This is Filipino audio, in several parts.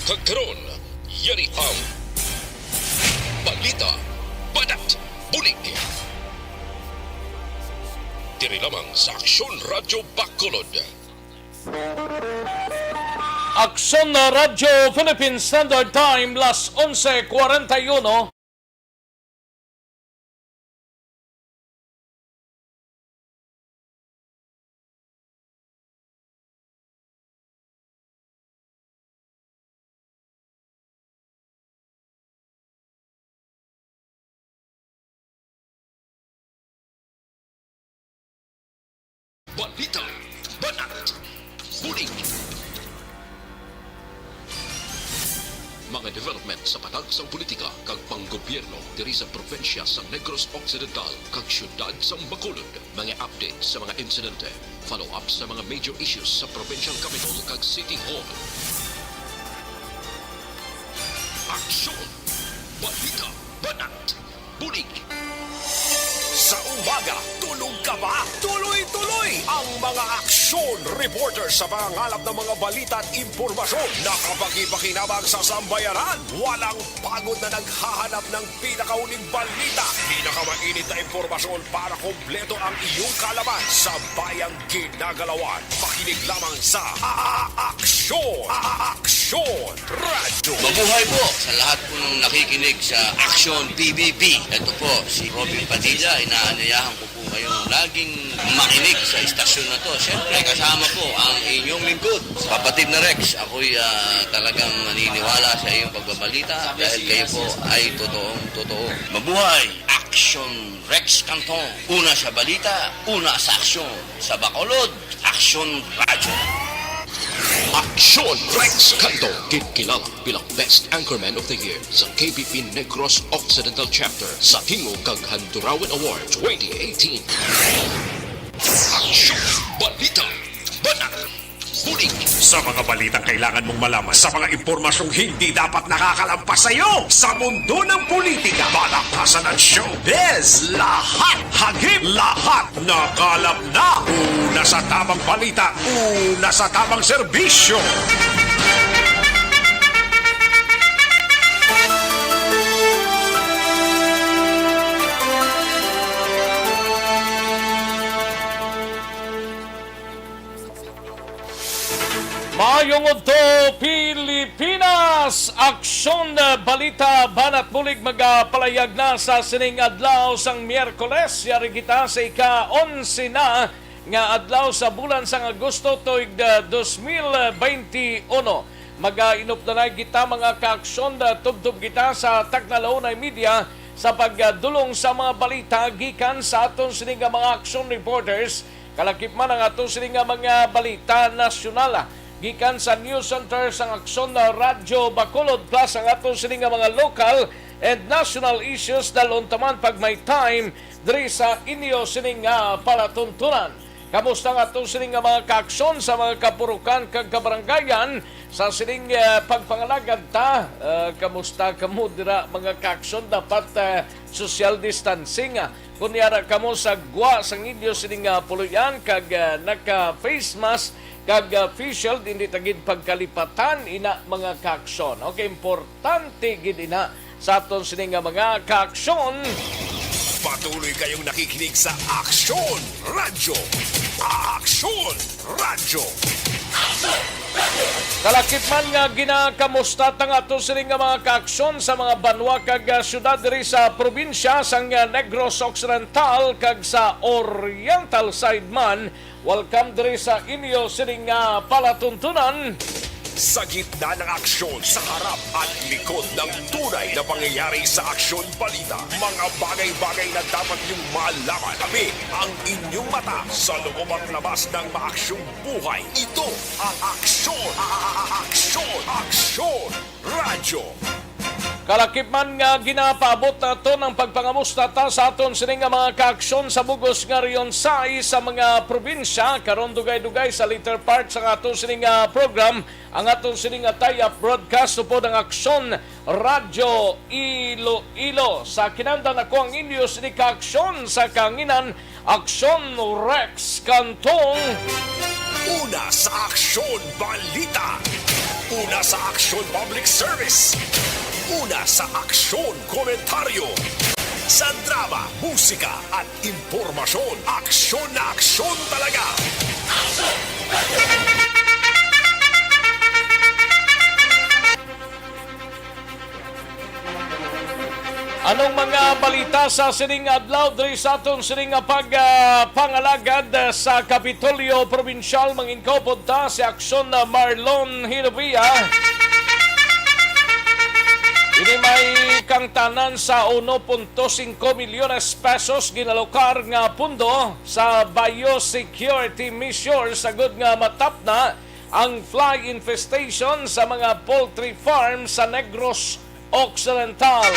Kagkaron, yari ang balita, badat, bulig. Diri lamang sa Aksyon Radyo Bacolod. Aksyon na Radyo Philippine Standard Time, las 11:41. Balita, badat, bulig. Mga development sa patagsang politika kag panggobyerno diri sa probinsya sa Negros Occidental kag syudad sa Bacolod. Mga update sa mga insidente, follow up sa mga major issues sa provincial capital kag city hall. Aksyon, balita, badat, bulig. Sa umaga, tulog ka ba? Tuloy-tuloy ang mga aksyon reporter sa mga ngalap ng mga balita at impormasyon na kapag-ipakinabang sa sambayanan. Walang pagod na naghahanap ng pinakauling balita. Pinakamainit na impormasyon para kompleto ang iyong kalaman sa bayang ginagalawan. Makinig lamang sa Aksyon! Aksyon Radyo! Mabuhay po sa lahat po ng nakikinig sa Aksyon PBB. Ito po, si Robin Padilla. Inaanayahan ko po kayong laging makinig sa istasyon na to. Siyempre, kasama po ang inyong lingkod. Kapatid na Rex, ako'y talagang naniniwala sa iyong pagbabalita dahil kayo po ay totoong-totoo. Mabuhay! Aksyon Rex Canton. Una sa balita, una sa aksyon. Sa Bacolod, Aksyon Radyo. Aksyon Rex Canto, kilala bilang Best Anchorman of the Year sa KBP Negros Occidental Chapter sa Hingog kag Handurawan Award 2018. Aksyon, balita, banak, bulig. Sa mga balitang kailangan mong malaman, sa mga impormasyong hindi dapat nakakalampas sa iyo, sa mundo ng politika, balakasan ng showbiz, lahat, hagip, lahat, nakalap na. Una sa tamang balita, una sa tamang serbisyo. Mayong udto Pilipinas, aksyon na balita banat bulig magapalayag na sa sining adlaw sang Miyerkules. Yari kita sa ika-11 na nga adlaw sa bulan sang Agosto tuig 2021. Mag-inop na kita mga kaaksyon na tubtub kita sa Tacnalaunay Media sa pagdulong sa mga balita gikan sa aton sining mga aksyon reporters. Kalakip man ang aton sining mga balita nasyonal gikan sa News Center sang Aksyon na Radyo Bacolod plus ang aton sining mga local and national issues dalon taman pag may time diri sa inyo sining palatuntunan. Kamusta nga aton sining mga kaaksyon sa mga kapurukan kag kabarangayan sa sining pagpangalagad ta? Kamusta kamo dira mga kaaksyon? Dapat social distancing. Kunyara kamo sa gwa sang inyo sining puluyan kag naka face mask kag official hindi tagid pagkalipatan ina mga kaaksyon. Okay, importante gid ina sa aton sining mga kaaksyon. Patuloy kayong nakikinig sa Aksyon Radyo. Aksyon Radyo. Kalakip man nga ginakamusta tang ato sining mga kaaksyon sa mga banwa kag syudad diri sa probinsya sang Negros Occidental kag sa Oriental side man. Welcome diri sa inyo sining palatuntunan. Sa gitna ng aksyon, sa harap at likod ng tunay na pangyayari sa aksyon balita, mga bagay-bagay na dapat niyong malaman. Kami ang inyong mata sa loob at labas ng maaksyong buhay. Ito ang Aksyon! Aksyon! Aksyon! Radyo! Kalakip man nga ginapaabot na ito ng pagpangamusta ta sa aton sining mga kaaksyon sa bugos nga riyon sa mga probinsya. Karon dugay-dugay sa later part sa aton sining program, ang aton sining tie-up broadcast upod ang Aksyon Radyo Iloilo. Sa kinandan ako ang inyo sining kaaksyon sa kanginan, Aksyon Rex Cantong. Una sa Aksyon Balita. Una sa aksyon public service. Una sa aksyon komentaryo. Sa drama, musika at impormasyon. Aksyon na aksyon talaga. Anong mga balita sa sining adlaw diri sa aton sining pangalagad sa Kapitolyo Provincial manginkaw punta si Aksyon na Marlon Hinovia. Ini may kangtanan sa 1.5 milyones pesos ginalokar nga pundo sa biosecurity measure sagod nga matapna ang fly infestation sa mga poultry farm sa Negros Occidental.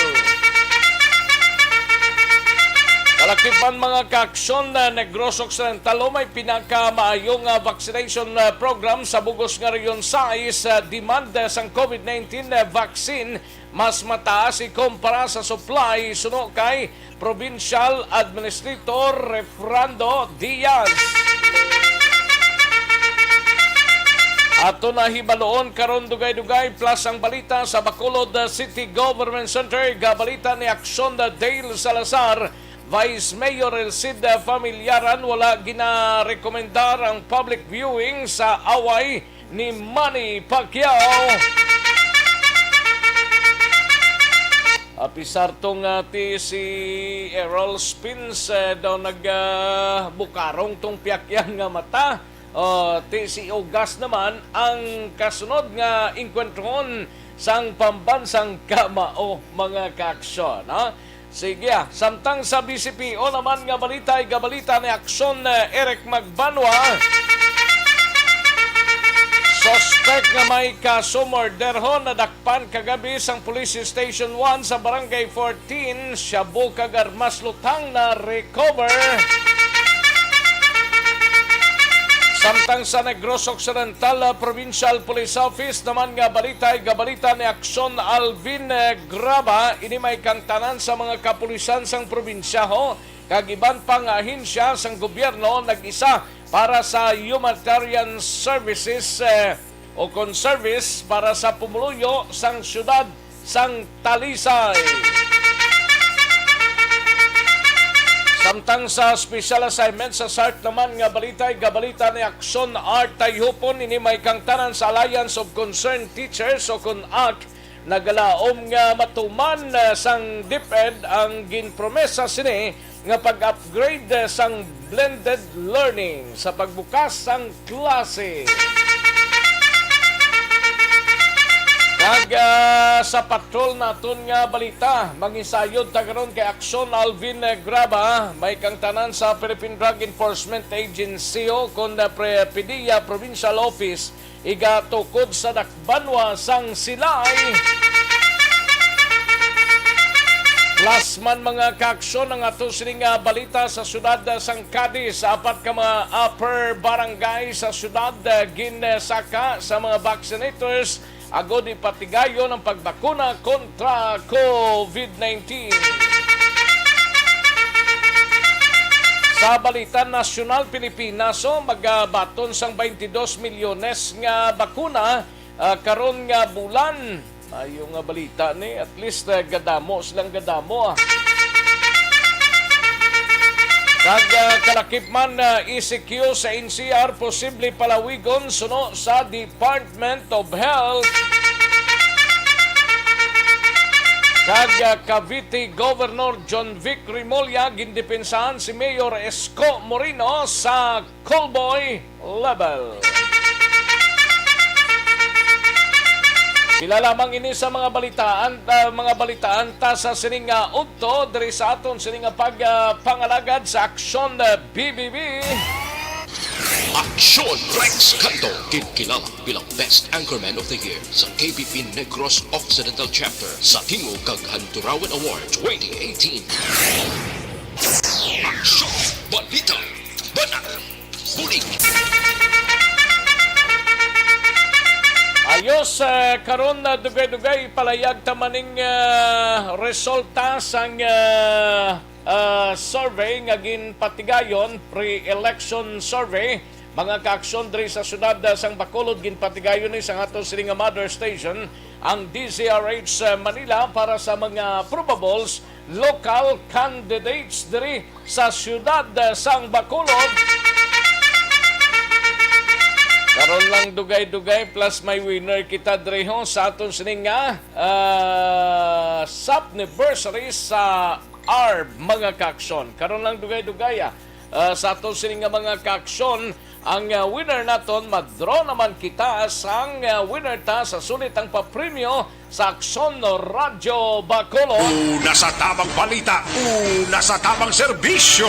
Kalakipan mga kaaksyon na Negros Occidental may pinakamaayong vaccination program sa bugos nga reyon 6 demand sang COVID-19 vaccine mas mataas ikumpara sa supply suno kay Provincial Administrator Refrando Diaz. Ato na hibaloon karon dugay-dugay plus ang balita sa Bacolod City Government Center gabalita ni Aksyon Dale Salazar. Vice Mayor Elcida Familiaran wala ginarekomendar ang public viewing sa away ni Manny Pacquiao. Apisar tong si Errol Spins daw nagbukarong tong Pacquiao nga mata. Ti si Ugas naman ang kasunod nga inkwentron sang pambansang kamao mga kaaksyon. Sige, samtang sa BCPO naman nga balita ay gabalita ni Aksyon Eric Magbanwa. Suspect nga may kaso murderhon na dakpan kagabi sang Police Station 1 sa Barangay 14, Shabu Kagarmas Lutang na recover. Samtang sa Negros Occidental Provincial Police Office naman nga balita ay gabalita ni Aksyon Alvin Graba. Ini may kangtanan sa mga kapulisan sang probinsya kagiban pang ahensya sang gobyerno nag-isa para sa humanitarian services o conservice para sa pumuluyo sang syudad sang Talisay. Samtang sa special assignment sa SART naman nga balita ay gabalita ni Aksyon Art Tayhupon ini may kangtanan sa Alliance of Concerned Teachers o CONAC nagalaom nga matuman sang DepEd ang ginpromesa sini nga pag-upgrade sang blended learning sa pagbukas sang klase. Kag sa patrol naton nga balita, mangisayod tagaron kay Aksyon Alvin Graba, may kangtanan sa Philippine Drug Enforcement Agency o kon PDEA Provincial Office igatukod sa Dakbanwa sang Silay. Plasman mga kaaksyon ang ato sining balita sa syudad sang Cadiz. Apat ka mga upper barangay sa syudad ginsaka sa mga vaccinators agod ipatigayon ang pagbakuna kontra COVID-19. Sa balitan nasyonal Pilipinas, magbaton sang 22 milyones nga bakuna karon nga bulan. Ayo nga balita ni at least gadamo silang gadamo. Kag kalakip man ECQ sa NCR posible palawigon suno sa Department of Health. Kag Cavite Governor John Vic Rimulya gindepensahan si Mayor Esco Moreno sa callboy level. Sila lamang ini sa mga balitaan ta sa sining udto diri sa aton sining pagpangalagad sa Aksyon BBB. Aksyon Rex Canto, kilala bilang Best Anchorman of the Year sa KBP Negros Occidental Chapter sa Tingog kag Hanturawan Award 2018. Aksyon Balita Banat Bulig. Ayos karon na dugay-dugay palayag tamaning resulta sang survey nga ginpatigayon pre-election survey mga kaaksyon diri sa syudad sang Bacolod ginpatigayon ni sa aton sining mother station ang DZRH Manila para sa mga probables local candidates diri sa syudad sang Bacolod. Karon lang dugay-dugay plus may winner kita diri ho sa aton sining Sapniversary sa ARB mga kaaksyon. Karon lang dugay-dugay sa aton sining mga kaaksyon. Ang winner naton, mag-draw naman kita sang winner ta sa sulit ang papremyo sa Aksyon Radyo Bacolod. Una sa tamang balita, una sa tamang serbisyo.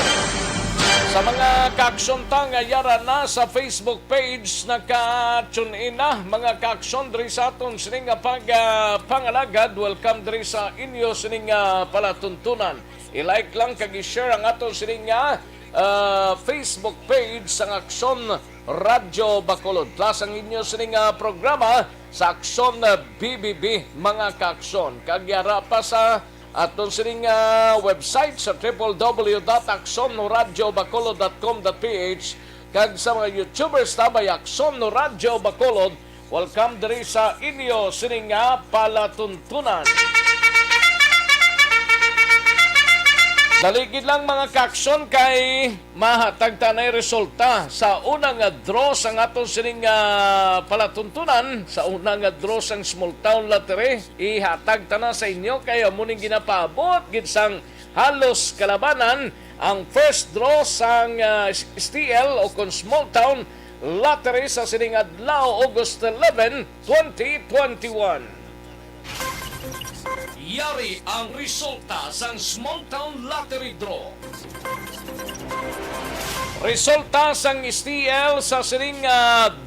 Sa mga kaaksyon ta nga yara na sa Facebook page naka-tune in na mga kaaksyon diri sa aton sining pangalagad. Welcome diri sa inyo sining palatuntunan. I-like lang kag i-share ang aton sining Facebook page sa Aksyon Radyo Bacolod. Plus ang inyo sining programa sa Aksyon BBB mga kaaksyon. Kagyara pa sa aton sining website sa www.aksonradiobacolod.com.ph kag sa mga YouTubers tabay Aksyon Radyo Bacolod. Welcome diri sa inyo sining palatuntunan. Daligid lang mga kaaksyon kay mahatag tanay resulta sa unang draw sang aton sining palatuntunan, sa unang draw sang Small Town Lottery. Ihatag tana sa inyo kay amuning ginapaabot gid sang halos kalabanan ang first draw sang STL o kon Small Town Lottery sa sining adlaw August 11, 2021. Yari ang resulta sang Small Town Lottery Draw. Resulta sang STL sa sining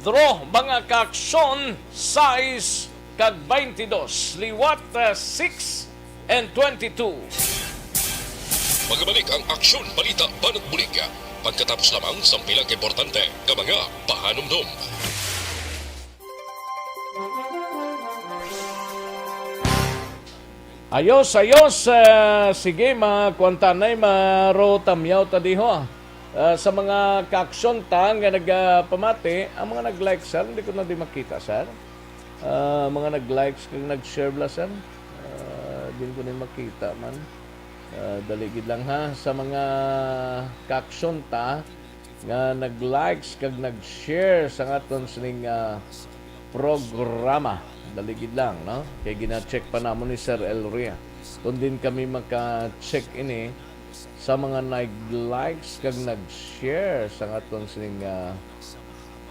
draw mga kaaksyon size kag 22, liwat 6 and 22. Magabalik ang Aksyon Balita Banat Bulig. Pagkatapos lamang sa pilang importante ka mga pahanumdum. Ayos, sige makuantanay marotamyaw tadiho. Sa mga kaaksyon ta nga nagpamati, ang mga nag-like sir, hindi ko na di makita sir. Mga nag-likes kag nag-share bla sir. Din ko na makita man. Daligid lang ha sa mga kaaksyon ta nga nag-likes kag nag-share sa aton sining programa. Daligid lang, no? Kaya gina-check pa namon ni Sir Elria. Kung din kami maka-check ini sa mga nag-likes kag nag-share sa aton sining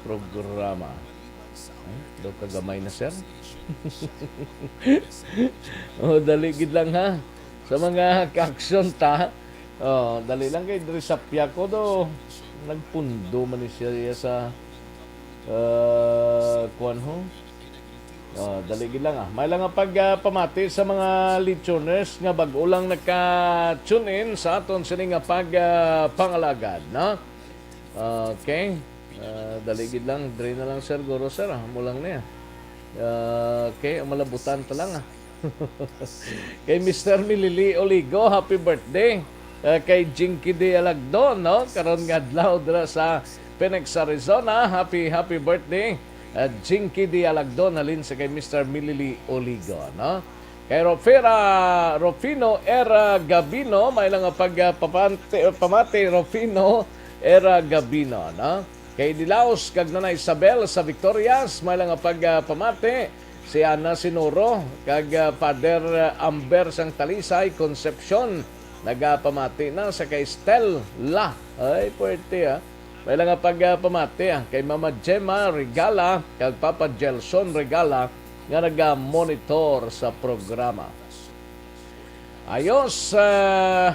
programa. Ay, daw kagamay na, sir. Daligid lang ha. Sa mga kaaksyon ta, dali lang kay diri sa Piaco do. Nagpundo man ni siya sa kuan ho. Daligid lang May lang ang pagpamati sa mga listeners nga bag-o lang naka-tune in sa aton sining pag-pangalagad, no? Okay. Daligid lang. Dre na lang sir, guro sir. Mulang na okay, malabutan ta lang Kay Mr. Milili Oligo, happy birthday. Kay Jinky de Alagdon, no? Karon nga adlaw dira sa Phoenix, Arizona. Happy birthday. Jinky de Alagdon halin sa kay Mr. Milili Oligo, no? Kay Rofino Era Gabino, may lang pamati Rofino Era Gabino, no? Kay Dilaos kag Nanay Isabel sa Victorias, may lang pamati si Ana Sinuro kag Father Amber sang Talisay Concepcion, nagapamati na sa kay Stella. Ay puwerte May lang pamati kay Mama Gemma Regala kag Papa Gelson Regala nga naga-monitor sa programa. Ayos sa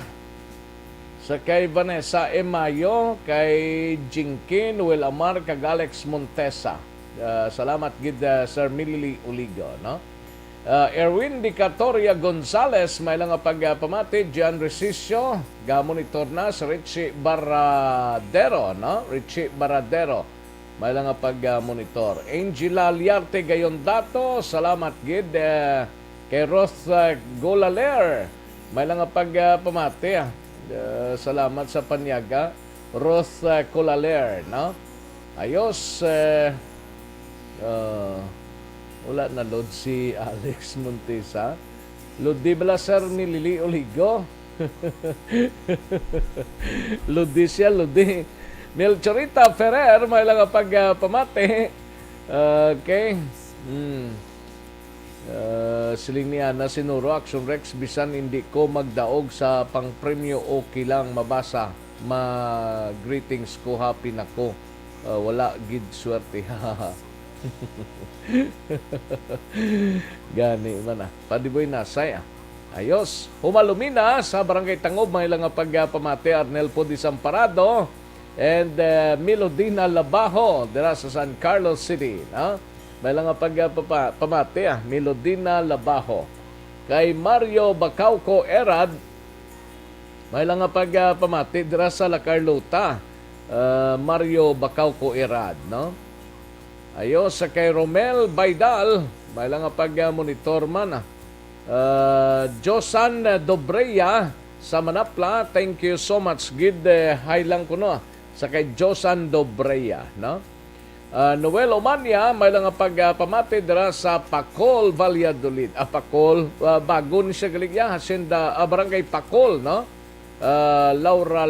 kay Vanessa Emayo, kay Jinkin Will Amar kag Alex Montesa. Salamat gid Sir Milili Uligo, no? Erwin Dicatoria Gonzales, may lang pagpamati. Gian Recicio, ga-monitor na sa Richie Baradero, no? Richie Baradero, may lang pag-monitor. Angela Liarte Gayondato, salamat gid. Kay Roth Golaler, may lang pagpamati. Salamat sa panyaga. Roth Colaler, no? Ayos, wala na load si Alex Montesa. Load di bala sir ni Lili Oligo. Load di siya, load di. Melchorita Ferrer, may lang pagpamate. Okay. Siling ni Ana Sinuro, Action Rex, bisan hindi ko magdaog sa pangpremyo, okay lang mabasa. Ma-greetings ko, happy na ko. Wala gid swerte. Gani man ah. Padiboy nasay ah. Ayos. Humalumina sa Barangay Tangob, may lang pagpamate Arnel po Disamparado and Melodina Labajo dira sa San Carlos City, no? May lang pagpamate Melodina Labajo. Kay Mario Bacauco Erad, may lang pagpamate dira sa La Carlota. Mario Bacauco Erad, no? Ayos sa kay Romel Baidal, may lang pag-monitor man Josan Dobreya sa Manapla, thank you so much. Gid hay lang ko no sa kay Josan Dobreya, no? Noel Omania, may lang pagpamati dira sa Pacol, Valladolid. Pacol, bago ni siya galigya, Hacienda, Barangay Pacol, no? Laura,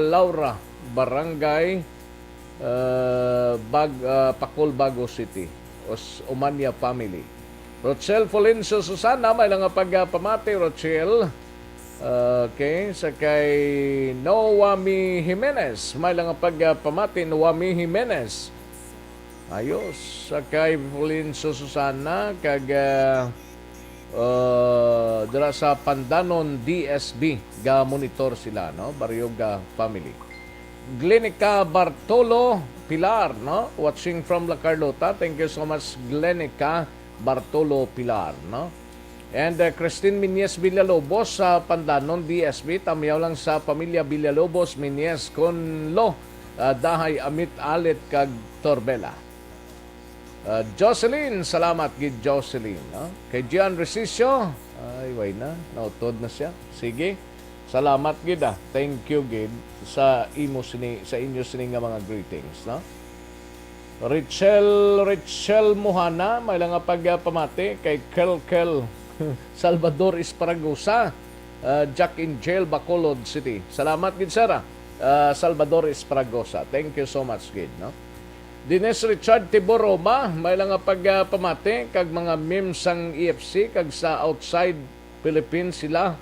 Barangay Pacol, Bago City. Omania family. Rochelle Folencio Susana, may lang pagpamati Rochelle. Okay, sa kay Noami Jimenez, may lang pagpamati Noami Jimenez. Ayos, sa kay Folencio Susana kag dira sa Pandanon DSB ga monitor sila, no? Baryoga family. Glenica Bartolo Pilar, no? Watching from La Carlota. Thank you so much, Glenica Bartolo Pilar, no? And Christine Minyes Villalobos sa Pandanon DSB, tamiyaw lang sa pamilya Villalobos Minyes Conlo, Dahay Amit Alit kag Torbela. Jocelyn, salamat gid Jocelyn, no? Kay Gian Resicio, ay way na, nautod na siya. Sige. Salamat gid ah. Thank you gid sa inyo sini nga mga greetings, no? Richel Mohana, may lang pagpamati kay Kel Salvador Esparagosa, Jack in Jail, Bacolod City. Salamat gid sir. Salvador Esparagosa. Thank you so much gid, no? Dines Richard Tiboroma, may lang pagpamati kag mga memes sang EFC kag sa outside Philippines sila.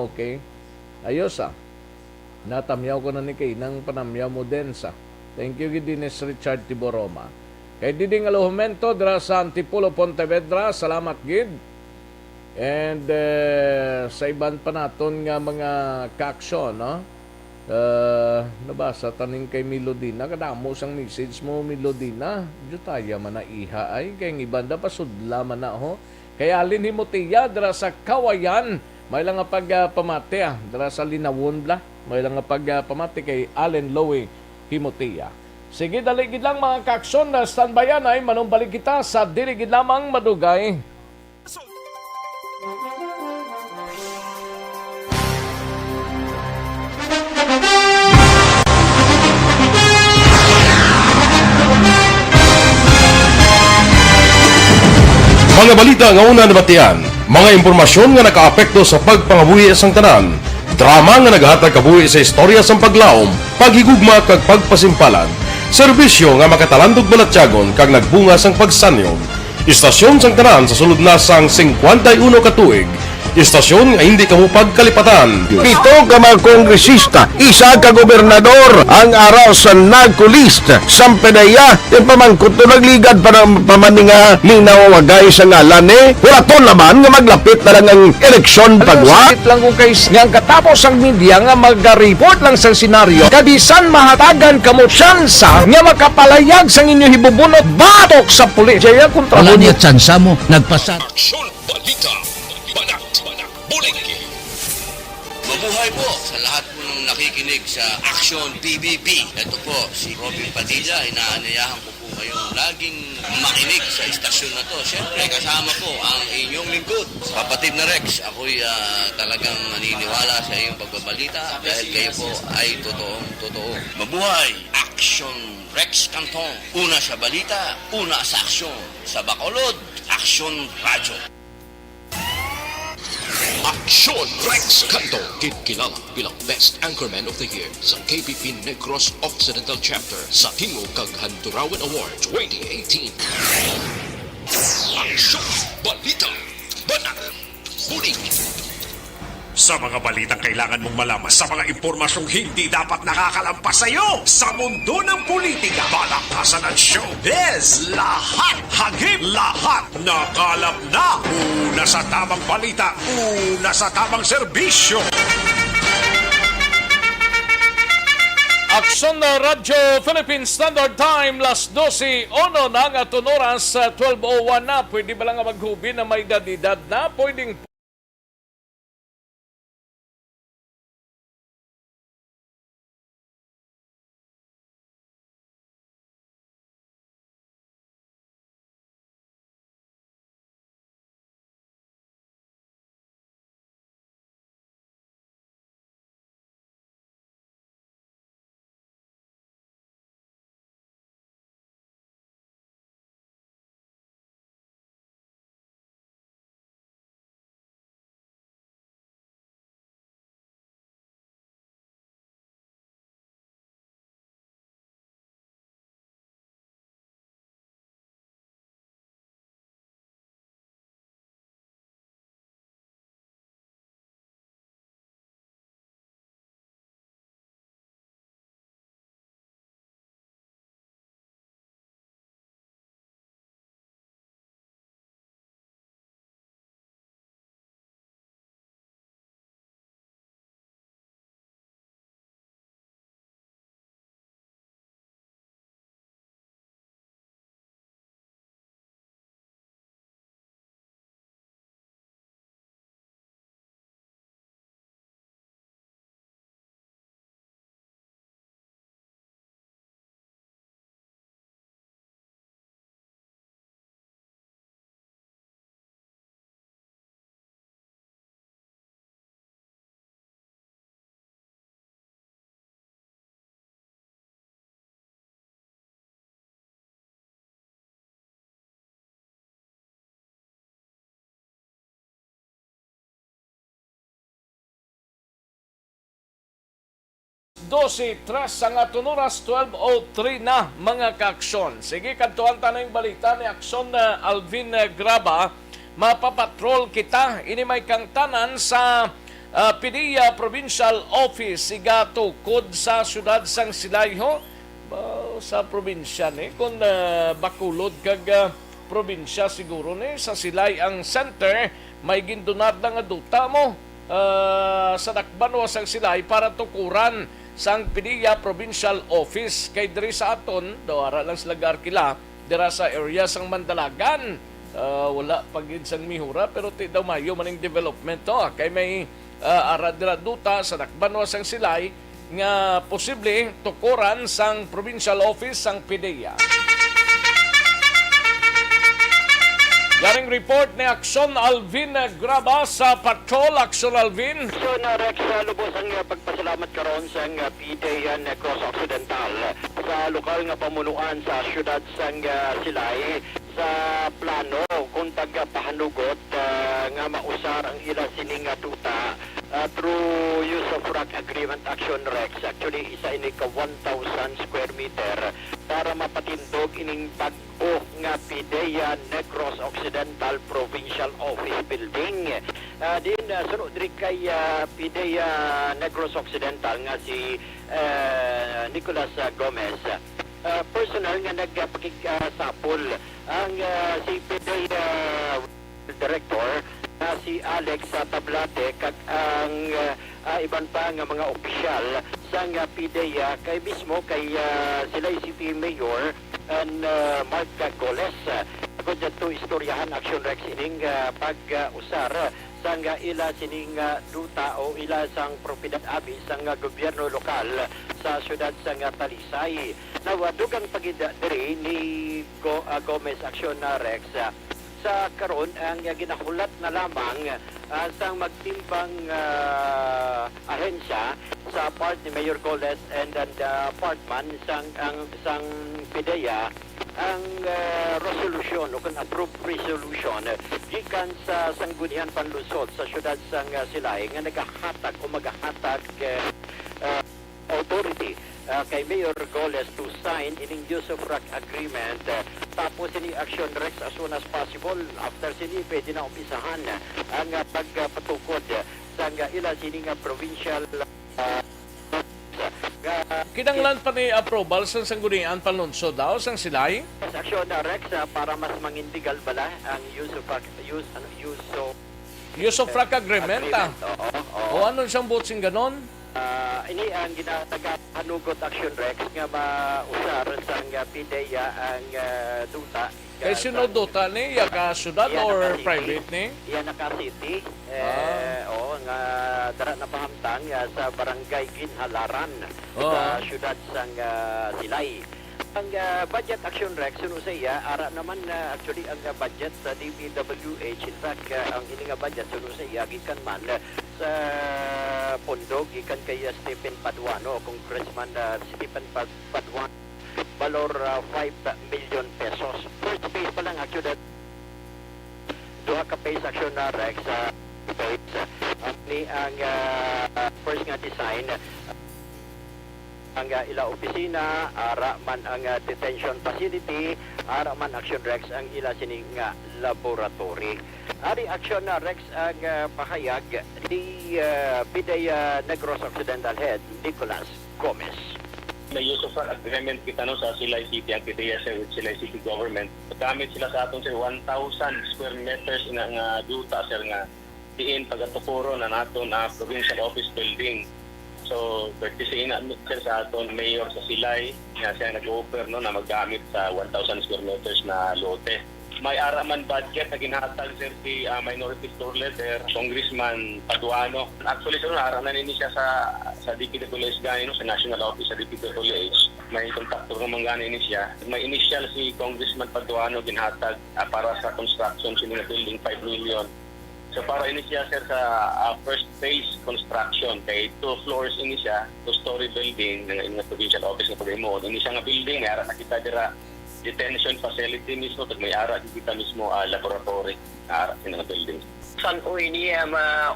Okay. Ayos ah. Natamyaw ko na ni kay nang panamyaw mo din sa. Thank you gid Dines Richard Tiboroma. Kay Diding Alojamento dira sa Antipolo, Pontevedra, salamat gid. And sa iban pa naton nga mga kaaksyon, no? Nabasa taning kay Melodina, kadamo sang message mo Melodina. Jutaya man na iha ay kay ibanda pasudla man na ho. Kay Alin Himotia dira sa Kawayan, may lang pagpamati dira sa Linawon bla. May lang pagpamati kay Allen Lowe Himotia. Sige, daligid lang mga kakson na standbyan ay manumbalik kita sa diligid lamang madugay. Mga balita nga una nabatian, mga impormasyon nga nakaapekto sa pagpangabuhi sang tanan, drama nga naghatag kabuhi sa istorya sang paglaom, paghigugma kag pagpasimpalan, serbisyo nga makatalandog balatyagon kag nagbunga sang pagsanyog, istasyon sang tanan sa sulod na sang 51 ka tuig, istasyon nga hindi kamupag kalipatan. Pito ka mga kongresista, isa ka gobernador, ang araw sa nagkulist, sampedaya, yung pamangkot to nagligad para pamaninga ni nawawagay sa ngalan wala to naman nga maglapit na lang ang eleksyon pagwa. Sakit lang ko guys, nga katapos ang media nga mag-report lang sa senaryo, kabisan mahatagan kamo tsansa nga makapalayag sa inyo hibubunot batok sa pulis. Jaya kontra Wala niya tsansa mo, nagpasat. Aksyon Balita. Banat Bulig. Mabuhay po sa lahat po ng nakikinig sa Action PBB. Ito po si Robin Padilla. Inaanayahan ko po kayong laging makinig sa istasyon na to. Siyempre, kasama ko ang inyong lingkod. Kapatid na Rex, ako'y talagang naniniwala sa iyong pagbabalita dahil kayo po ay totoo. Mabuhay! Action Rex Canton. Una sa balita, una sa aksyon. Sa Bacolod, Action Radyo. Aksyon Rex Canto, kilala bilang Best Anchorman of the Year sa KBP Negros Occidental Chapter sa Tingog kag Handurawan Award 2018. Aksyon Balita Banat Bulig. Sa mga balitang kailangan mong malaman, sa mga impormasyong hindi dapat nakakalampas sa iyo, sa mundo ng politika, balakasan at showbiz, lahat, hagip, lahat, nakalap na. Una sa tamang balita, una sa tamang serbisyo. Aksyon na Radyo Philippine Standard Time, las 12, ono na nga tunoras, 12:01 na. Pwede ba lang nga maghubi na may dadidad na? Pwedeng tras ang atunuras 12:03 na mga kaaksyon. Sige, kantuan tanang balita ni Aksyon na Alvin Graba. Mapapatrol kita, ini may kang tanan sa PDEA Provincial Office. Iga tukod sa syudad sang Silayho. Sa probinsya ni, kung Bacolod kag probinsya siguro ni, sa Silay ang center, may gindunad na nga duta mo sa Dakbanwa sang Silay para tukuran sang PDEA Provincial Office. Kay diri sa aton, dawara lang sila arkila, dira sa area sang Mandalagan. Wala pagid sang mihura, pero ti daw mayo maning development to. Kay may ara dira duta sa Dakbanwa sang Silay nga posible tukuran sang Provincial Office sang PDEA. Garing report ni Aksyon Alvin Graba sa Patrol. Aksyon Alvin. So na Rex, lubos ang pagpasalamat karon sa PDEA Negros Occidental sa lokal nga pamunuan sa syudad sang Silay sa plano kung taga-pahanugot nga mausar ang ilang sining tuta through use of rock agreement action Rex. Actually, isa ini ka 1,000 square meter para mapatindog ining bag-o nga PDEA Negros Occidental Provincial Office Building. Din sunod diri kay PDEA Negros Occidental nga si Nicolas Gomez. Personal nga nagpakikasapol ang si PDEA Director na si Alex Tablate kag ang iban pa nga mga opisyal sa PDEA kay mismo kay sila City Mayor and Mark Goles. Ako dyan to istoryahan Action Rex ining pag-usar sang ila sining duta o ila sang propiedad abi sang gobyerno lokal sa syudad sang Talisay. Nawadugang pagida diri ni Gomez Action Rex sa karon ang ginahulat na lamang sang magtimbang ahensya sa part ni Mayor Goles and partman sang PIDEA ang resolution o kung approved resolution gikan sa sanggunian panlusod sa syudad sang Silay nga nagahatag o magahatag authority kay Mayor Goles to sign ining use of rock agreement tapos ini action Rex as soon as possible after sini pwede na umpisahan ang pagpatukod sa ila sining provincial Kinanglan pa ni approval sa sanggunian panlunsod daw sang Silay. action Rex para mas mangindigal bala ang use of Use of rock agreement. O ano siyang butsing ganon? Ini ang ginatagahanugot action Rex nga mausar sang PIDEA ang duta. Kay sino duta ni? Yaka syudad or private ni? Iyan naka city. Nga dara na pahamtang sa barangay Ginhalaran sa syudad sang Silay. Ang budget action Rex suno sa iya ara naman actually ang budget sa DPWH in fact ang ini nga budget suno sa iya gikan man sa pondo gikan kay Stephen Paduano Congressman Stephen Paduano valor 5 million pesos. First phase pa lang actually duha ka phase action Rex ni ang first nga design ang ila opisina, ara man ang detention facility, ara man action Rex ang ila sining laboratory. Ari action Rex ang pahayag ni PIDEA Negros Occidental Head Nicolas Gomez. May use of agreement kita no sa Silay City ang PIDEA sa Silay City Government. Gamit sila sa aton sir 1,000 square meters nga duta sir nga diin pagatukuro na naton provincial office building. So, bertisiin na sir sa aton mayor sa Silay nga siya nag-offer no na maggamit sa 1,000 square meters na lote. May araman budget na ginhatag sir si Minority Store Leader, Congressman Paduano. Actually sir, araman nini siya sa DPWH gani no sa National Office sa DPWH. May kontraktor ng mga gani siya. May initial si Congressman Paduano ginhatag para sa construction sining building 5 million. So para ini siya sir sa first phase construction kay 2 floors ini siya, 2-story building ng provincial office ng Pagimod. Ini siya nga building, may ara nakita dira detention facility mismo, may ara kita mismo laboratory ara sa nga building. Saan po ini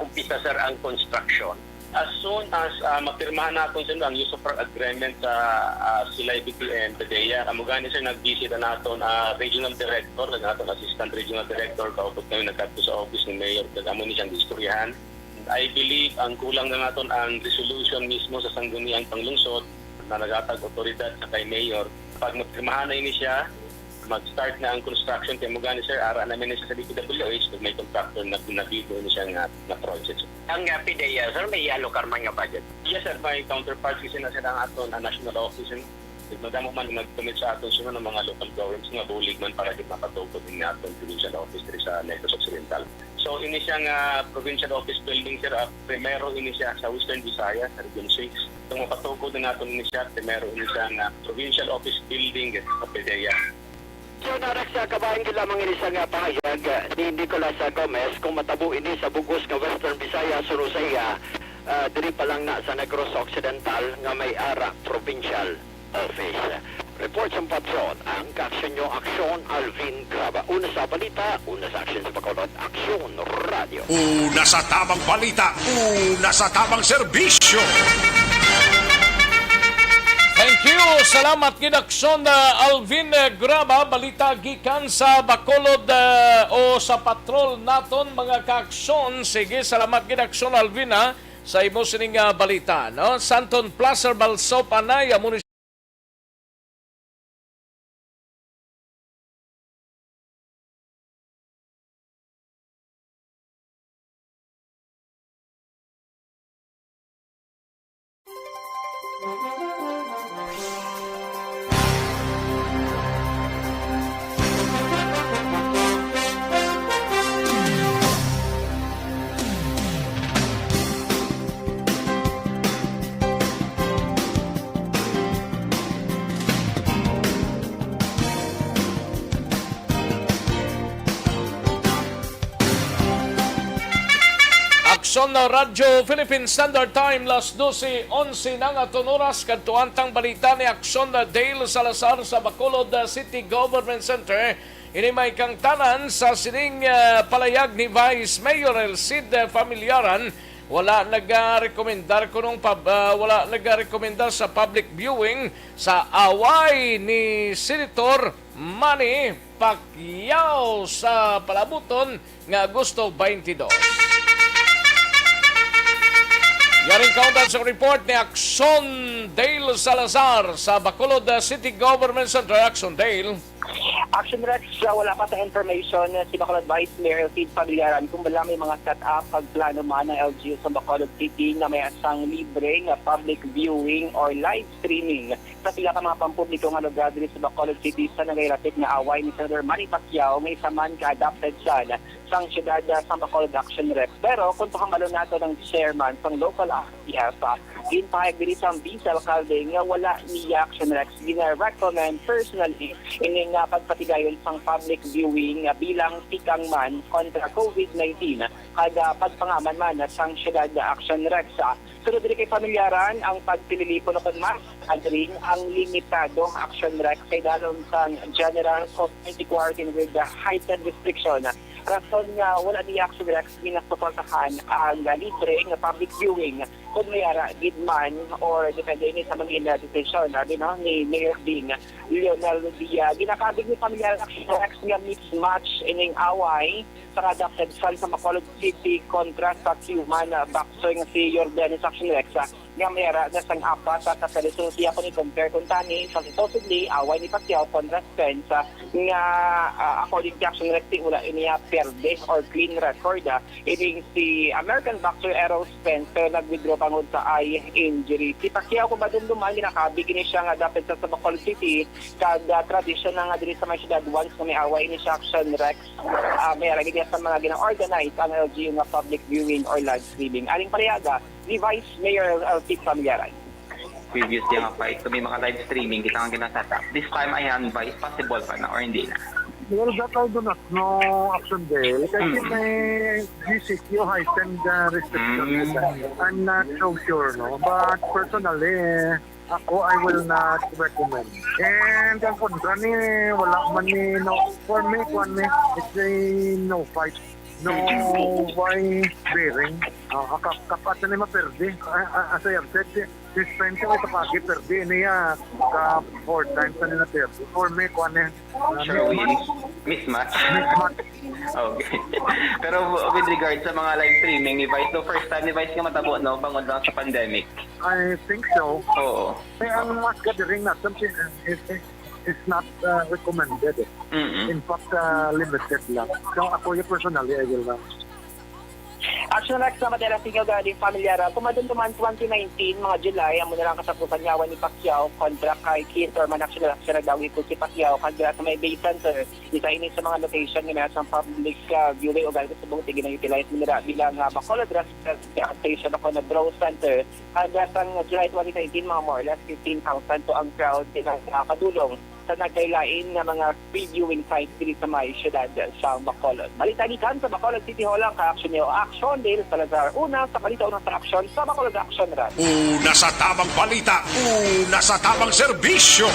umpisa sir ang construction? As soon as mapirmahan natin sir ang use of agreement sa Silay BPM PIDEA, amugani sir nag-visit na natin regional director, natin assistant regional director, kaupot kami nagkadto sa office ng mayor, kagamo ni siyang istoryahan. I believe ang kulang na natin ang resolution mismo sa sangguniang panglungsod na nagatag otoridad sa kay mayor. Pag mapirmahan na ini siya, mag-start na ang construction kay mugani sir, ara namin sa DPWH kung may contractor na pinabido ni siya nga project. Ang PIDEA sir, may alokar man nga budget? Yes sir, may counterparts kasi na sila ang aton national office. Madamo man nag-commit sa aton sino ng mga local governments nga bulig man para di mapatukod din aton provincial office diri sa Negros Occidental. So ini siya nga provincial office building sir, primero ini siya sa Western Visayas, sa Region 6. Kung mapatukod din naton ini siya, primero ini siya nga provincial office building sa PIDEA. So narak sa kabayan gila mga isa nga pahayag ni Nicolas Gomez kung matabo ini sa bugos nga Western Visayas Surusaya diri pa lang na sa Negros Occidental nga may ara provincial office. Report sa patron ang Aksyon nyo Aksyon Alvin Graba. Una sa balita, una sa aksyon sa Bacolod, Aksyon Radio. Una sa tamang balita, una sa tamang serbisyo. Thank you. Salamat Gidakson Alvin Graba. Balita gikan sa Bacolod o sa patrol naton mga kaaksyon. Sige, salamat Gidakson Alvin sa imo sining balita. No? Santon Placer Balso Panay, Akson na Radyo Philippine Standard Time, las 12:11 ng atong oras. Kadtuantang balita ni Akson na Dale Salazar sa Bacolod City Government Center. Ini may kang tanan sa sining palayag ni Vice Mayor Elcid Familiaran. Wala nag-rekomendar wala nag-rekomendar sa public viewing sa away ni Senator Manny Pacquiao sa palabuton nga Agosto 22. Yaring kauntan sa report ni Akson Dale Salazar sa Bacolod City Government Center. Akson Dale. Action Rex, wala pa sa information si Bacolod Vice Mayor Elcid Familiaran kung wala may mga set-up pagplano man ng LGU sa Bacolod City na may asang libre nga public viewing or live streaming sa pila ka mga pampubliko nga lugar dito sa Bacolod City sa nagayratik nga away ni Senator Manny Pacquiao may saman ka-adapted siya sang siyudad sa Bacolod Action Rex. Pero kung pakamalo nato ng chairman sang local RTF, ginpahag din isang vice alcalde nga wala ni Action Rex gina-recommend personally ining pagpatigayon sang public viewing bilang tikang man kontra COVID-19 kada pagpangaman man sang siyudad Action Rex. Sunod din kay Familiaran ang pagpililipo na mas adring ang limitado Action Rex kay dalon sang General Community Quarantine with the heightened restriction. Rason nga wala ni Action Rex ginasuportahan ang libre nga public viewing kung may ara gidman or depende ni sa mga decision ni Mayor Ding Lionel Dia. Ginakabig ni Familiaran Action Rex nga mismatch ining away sa adapted son sa Bacolod City kontra sa human boxer nga si Jordanis Action Rex nga mayara na sang apat at sa resultiya ko ni compare kung tani sa supposedly away ni Pacquiao kontra Spence nga according to Action Rex wala iniya perde or clean record. Ining si American boxer Errol Spence pero nag-withdraw pangod sa eye injury. Si Pacquiao kung ba dumduman ginakabig ni siya nga dapat sa Bacolod City kada tradition na nga diri sa may siyudad once na may away ni siya Action Rex mayara gid sa mga gina-organize ang LGU nga public viewing or live streaming. Aling pariyaga ni Vice Mayor Elcid Familiaran. Previous yung fight, so may mga live streaming kita ang ginasata. This time, ayan, Vice, possible pa na or hindi na? Well, that I do not know, Action Dale. Kasi may GCQ heightened restriction. I'm not so sure, no? But personally, ako, I will not recommend. And ang kontra ni, wala man ni, no, for me, it's a no fight. No why bearing. Kapatan ni maperde. As I have said, suspense ay tapagi perde niya ka 4 times na nila perde. For me, mismatch. Okay. Pero with regard sa mga live streaming ni Vice, first time ni Vice nga matabo, no? Bangod lang sa pandemic. I think so. Oo. Ang mass gathering natin is not recommended. In fact, limited lang. So ako yung personally, I will not. Action Rex na madalas ikaw galing Familiaran. Kumadunduman 2019, mga July, ang muna lang kasapusan yawan ni Pacquiao kontra kay Keith Orman. Action Rex siya nagdawin ko si Pacquiao kagaya sa may Bay Center. Isa ini sa mga location na may asang public viewing o galing sa buong ginag-utilize nila bilang Bacolod Station ako na Draw Center. Kagaya sa July 2019, mga more or less 15,000 to ang crowd din kadulong sa nagkailain ng mga previewing sites dito sa may siyudad sa Bacolod. Balitagikan sa Bacolod City Hall ang ka-action niyo. Action Dale Salazar. Una sa balita, unang sa action sa Bacolod Action Run. Una sa tamang balita, una sa tamang serbisyo.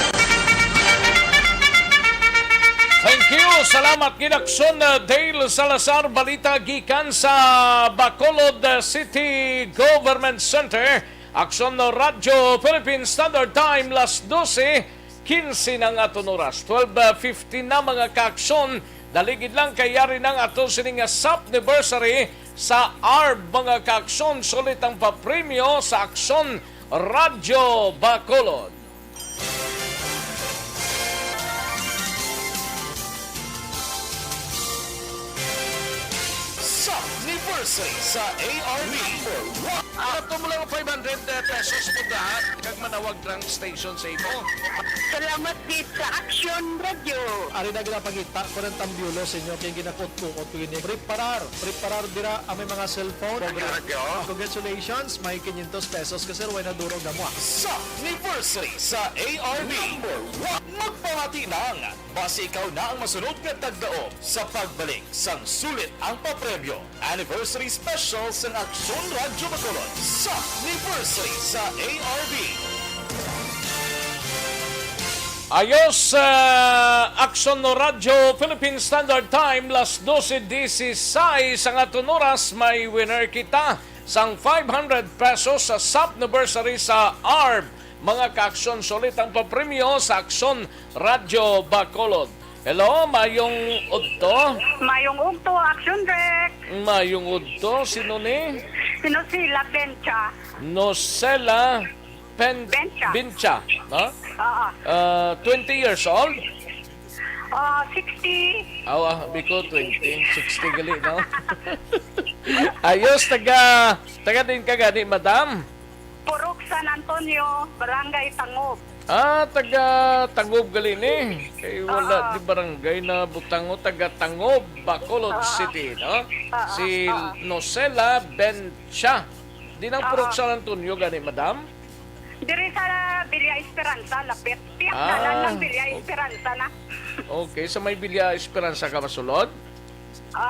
Thank you. Salamat Akson Dale Salazar. Balita gikan sa Bacolod City Government Center. Akson no Radyo Philippine Standard Time, las 12:15 ng aton oras. 12:15 na mga ka-aksyon. Daligid lang kayari ng aton sining SAP anniversary sa ARB mga ka-aksyon. Sulit ang papremyo sa Aksyon Radyo Bacolod. SAP anniversary sa ARB. Ato mo lang 500 pesos po lahat. Kag manawag lang station sa imo. Salamat dit sa Action Radio. Ari na ginapagita ko ng tambyulo sa inyo kaya ginakot ko o tuwin Preparar dira ang may mga cellphone. Congratulations, may 500 pesos kasi wala na durog na mo. Sa anniversary sa ARB. magpamati lang. Basi ikaw na ang masunod nga tagdaog sa pagbalik sang sulit ang papremyo. Anniversary Special sa Aksyon Radyo Bacolod sa Anniversary sa ARB. Ayos Aksyon no Radyo Philippine Standard Time las 12:16 sa atong oras may winner kita sang 500 pesos sa SAP anniversary sa ARB. Mga ka-aksyon sulit ang papremyo sa Aksyon Radyo Bacolod. Hello, mayong udto? Mayong ugto, Action Rec. Mayong udto, sino ni? Sino sila, Bencha? Nosela Bencha. No? 20 years old? 60. Biko 20, 60 gali, no? Ayos, taga din ka gani, madam? Purok San Antonio, Barangay Tangob. Taga Tangob gali ni. Kay wala di barangay na butango, taga Tangob, Bacolod City, no? Si Nosela Bencha. Di nang Purok San Antonio gani, madam? Diri sa Bilya Esperanza, lapit. Tiyak na lang ng Bilya Esperanza na. Okay, sa may Bilya Esperanza ka masulod?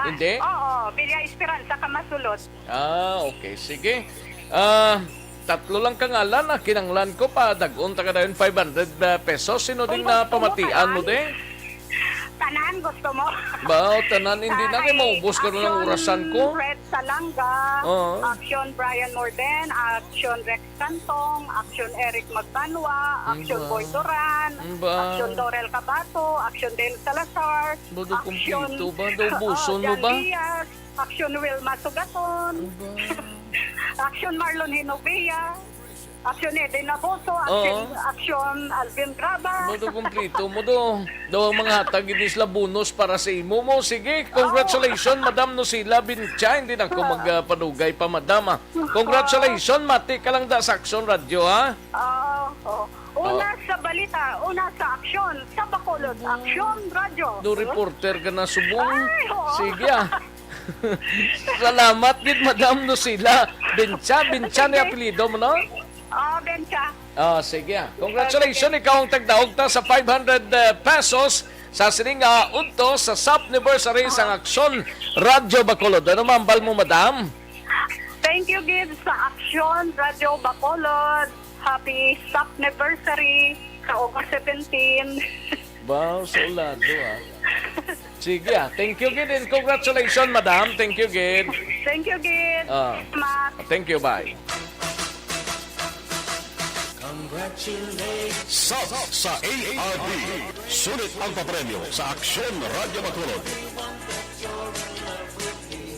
Hindi? Oo, Bilya Esperanza ka masulod. Okay, sige. Tatlo lang kangalan na kinanglan ko pa dagon ta kada 500 pesos. Sino ding na pamatian mo de? Tanan gusto mo? Ba, tanan hindi na kay maubos ka na ng orasan ko. Red Salanga, Action Brian Morden, Action Rex Cantong, Action Eric Magbanwa, Action Boy Duran, Action Dorel Cabato, Action Del Salazar, Bodo Action kumpleto ba? Daw buson mo ba? Diaz, Action Wilma Sugaton, Action Marlon Hinovia, Action Eden Naboso, Action Alvin Graba. Bodo kumpleto mo do. Daw ang mga hatag inis labunos para sa imo mo. Sige, congratulations, Madam Nosela Bencha. Hindi na ako magpanugay pa, Madam. Congratulations, mati ka lang da sa Aksyon Radio, ha? Una sa balita, una sa aksyon, sa Bacolod, Aksyon Radio. Do reporter ka na subong. Sige, Salamat din, Madam Nosela Bencha. Bencha ni apelido mo, no? Bencha. Sige. Congratulations, ikaw ang tagdaog ta sa 500 pesos sa sining udto sa SAP anniversary sa Aksyon Radyo Bacolod. Ano mambal mo, Madam? Thank you, Gibbs, sa Aksyon Radio Bacolod. Happy SAP anniversary sa August 17. Wow, solado, Sige, thank you, Gid, and congratulations, Madam. Thank you, Gid. Thank you, Gid. Thank you, bye. Sab sa ARB. Sulit ang papremyo sa Aksyon Radyo Bacolod.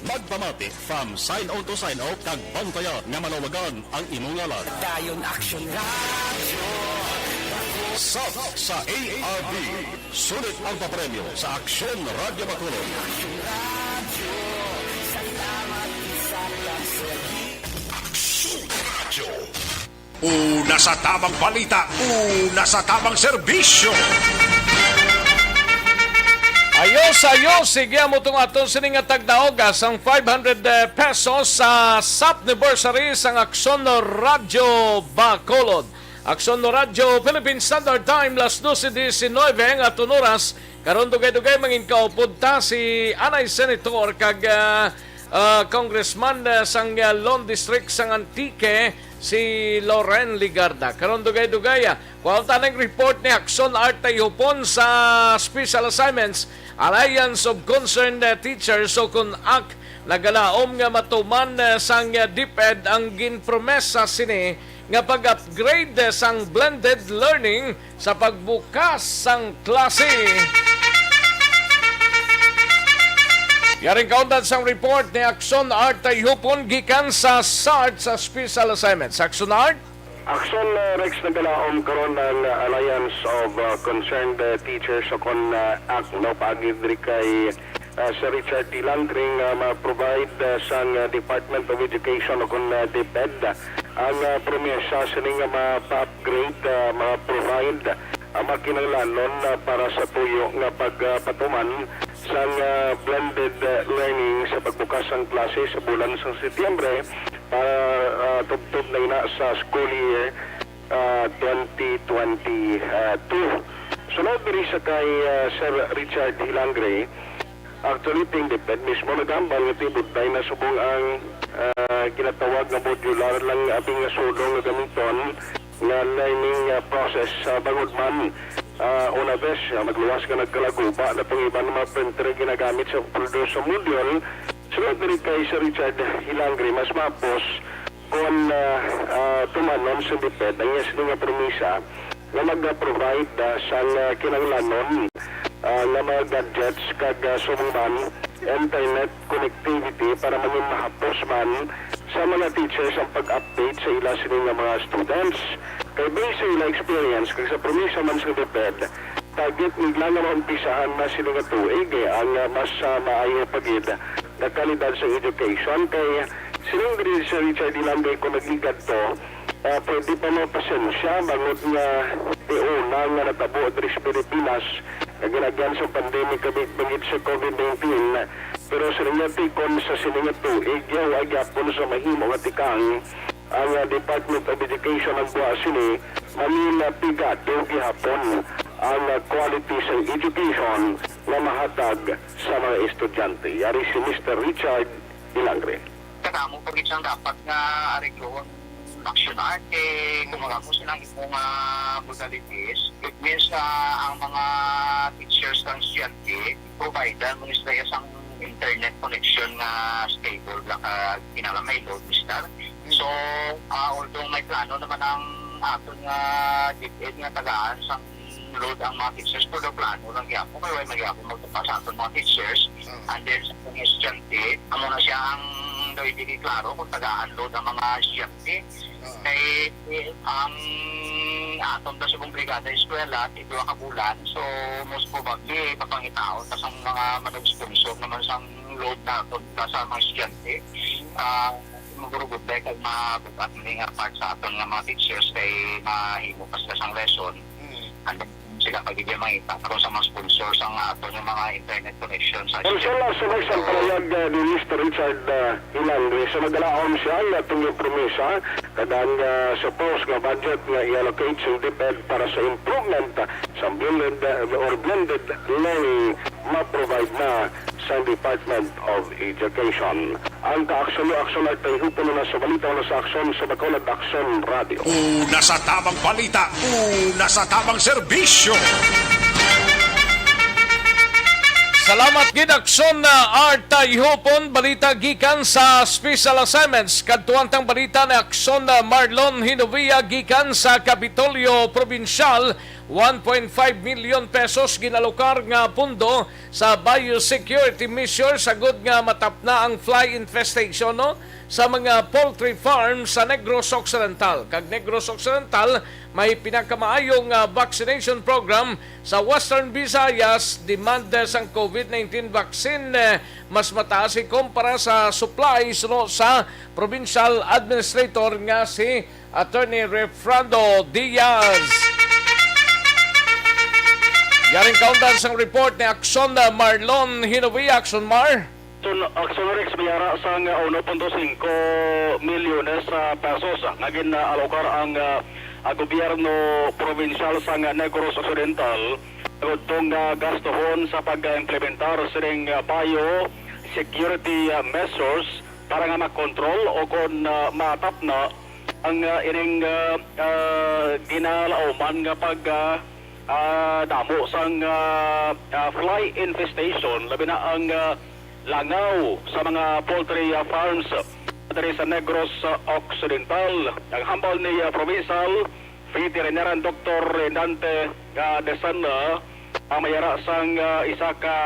Magpamati from sign out to sign out kag bantayan nga manawagan ang imong ngalan. Dayon Aksyon Radio. Sab sa ARB. Sulit ang papremyo sa Aksyon Radyo Bacolod. Salamat sa Aksyon Radio. Una sa tamang balita, una sa tamang serbisyo. Ayos, sige mo itong aton sining tagdaog ang 500 pesos sa SAP anniversary sa Aksyon Radio Bacolod. Aksyon Radio Philippine Standard Time las 12:19 ang aton oras. Karon dugay-dugay mangin kaupod ta si Anay Senator kag Congressman sang Lone District sang Antique si Loren Ligarda. Karon dugay-dugay kuha tanang report ni Aksyon Artay Hupon sa Special Assignments Alliance of Concerned Teachers o kun AK nagalaom nga matuman sang DepEd ang ginpromesa sini nga pag-upgrade sang blended learning sa pagbukas sang klase. Yaring kaundan sang report ni Aksyon Art Hupon gikan sa SART sa Special Assignments. Aksyon Art? Aksyon Rex nagalaom karon ng Alliance of Concerned Teachers o kon ACT no pagidri kay Sir Richard T. Langring ma-provide sang Department of Education o kon DepEd ang promesa sining ma-upgrade, ma-provide makinanglanon para sa tuyo nga pagpatuman sang blended learning sa pagbukas ng klase sa bulan sa Setyembre para tubtob na ina sa school year 2022. Sunod diri sa kay Sir Richard Hilangre, actually ting deped mismo nagambal nga tibod tayo na subong ang ginatawag na modular lang abing sudong nga gamiton nga learning process sa bangod man. Una bes, magluwas ka nagkalaguba na itong iba ng mga printer ginagamit sa produce sa module. Sunod diri kay Sir Richard Hilangre, mas mapos kung tumanon sa deped ang yes nga permisa na mag-provide sa kinanglanon na mga gadgets kag sumuman internet connectivity para maging mahapos man sa mga teachers ang pag-update sa ila sila mga students. Kay based sa ila experience kag sa permisa man sa deped, target nila nga maumpisahan na sila nga tuig ang mas maayo pagid na kalidad sa education. Kay silang diri sa Richard Hilangre kung nagligad to, pwede pa mapasensya bangod nga tiuna nga natabo diri sa Pilipinas na ginagyan sa pandemic kabit sa COVID-19. Pero sa nga tikon sa sininga tuig, yaw agapon sa mahimo nga tikang ang Department of Education ang buha sini manila pigado gihapon ang quality sa education na mahatag sa mga estudyante. Yari si Mr. Richard Hilangre. Kanamo pagit siyang dapat nga arigloon action arte, kumaga mo silang mga modalities. It means na ang mga teachers ng estudyante provide mo nila isang internet connection na stable na kinalamay load star. So, although may plano naman ang aton nga DepEd nga tagaan sa load ang mga teachers for the plano lang yapo may magyapon magtupas sa aton mga teachers and then sa mga estudyante amo na siya ang hindi klaro kung taga-unload ang mga estudyante kay ang aton sa subong brigada eskwela ito ang kabulan so most probably papangitaon tas ang mga manag-sponsor naman sa load na aton sa mga estudyante magurugod dahil kag mabukat nga part sa aton nga mga teachers kay mahimo pas ang lesson and sila pagiging makita pero sa mga sponsors ang ato yung mga internet connection sa Sala sa isang palayag ni Mr. Richard Hilangre sa nagalaon siya atong yung promesa kadang suppose nga budget nga i-allocate sa DepEd para sa improvement sa blended learning ma-provide na sa Department of Education. Ang ka-aksyon ay tayo na sa balita na sa aksyon sa Bacolod Aksyon Radio. Una sa tamang balita, una sa tamang serbisyo. Salamat gid aksyon na Arta Ihopon balita gikan sa special assignments kadtuan tang balita na aksyon na Marlon Hinovia gikan sa Kapitolyo Provincial 1.5 million pesos ginalokar nga pundo sa biosecurity measure sagod nga matapna ang fly infestation no sa mga poultry farm sa Negros Occidental. Kag Negros Occidental may pinakamaayong vaccination program sa Western Visayas. Demand sang COVID-19 vaccine mas mataas kumpara sa supplies no sa provincial administrator nga si Attorney Refrando Diaz. Yaring kauntan sang report ni Aksyon Marlon Hinovia. Aksyon Mar. Aksyon Rex mayara sang 1.5 milyones pesos nga ginalokar ang gobyerno provincial sa Negros Occidental itong gastohon sa pag-implementar sining bio security measures para nga makontrol o kung matap na ang ining ginalauman nga pag damo sang fly infestation labi na ang langaw sa mga poultry farms dari sa Negros Occidental. Ang hambal ni Provincial Veterineran Dr. Renante Desana ang mayara sang isa ka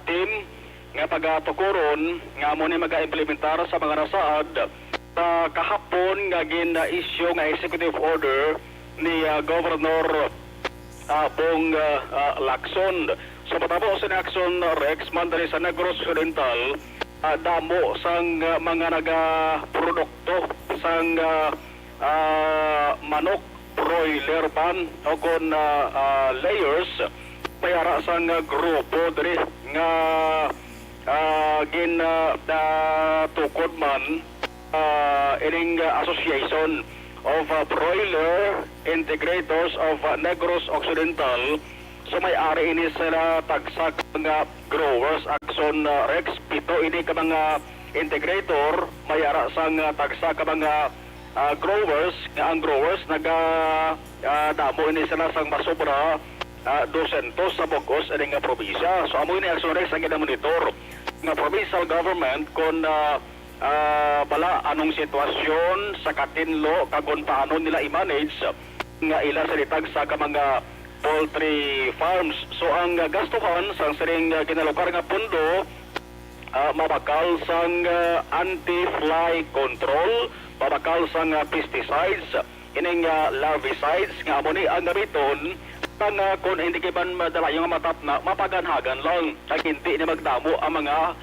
team nga pagatukuron nga mo ni mag-implementar sa mga rasaad sa kahapon nga gin-issue nga executive order ni Governor Bong Lacson. So matapos sa action Rex mandari sa Negros Occidental damo sang mga nagaprodukto sang manok broiler pan o kon layers mayara sang grupo diri nga gin tukod man ining Association of Broiler Integrators of Negros Occidental So may-ari ini sila tagsa mga growers action Rex pito ini ka mga integrator may-ara sang tagsa ka mga growers nga ang growers damo ini sila sang masobra 200 sa Bogos ini nga probinsya. So amo ini action Rex ang monitor nga provincial government kung bala anong sitwasyon sa katinlo kagon paano nila i-manage nga ila sa litag sa mga poultry farms. So ang gastuhan sang siring ginalokar nga pundo mabakal sang anti-fly control, mabakal sang pesticides, ining larvicides nga amo ni ang gamiton kung hindi kiban madala yung matap na mapaganhagan lang kay hindi ni magdamo ang mga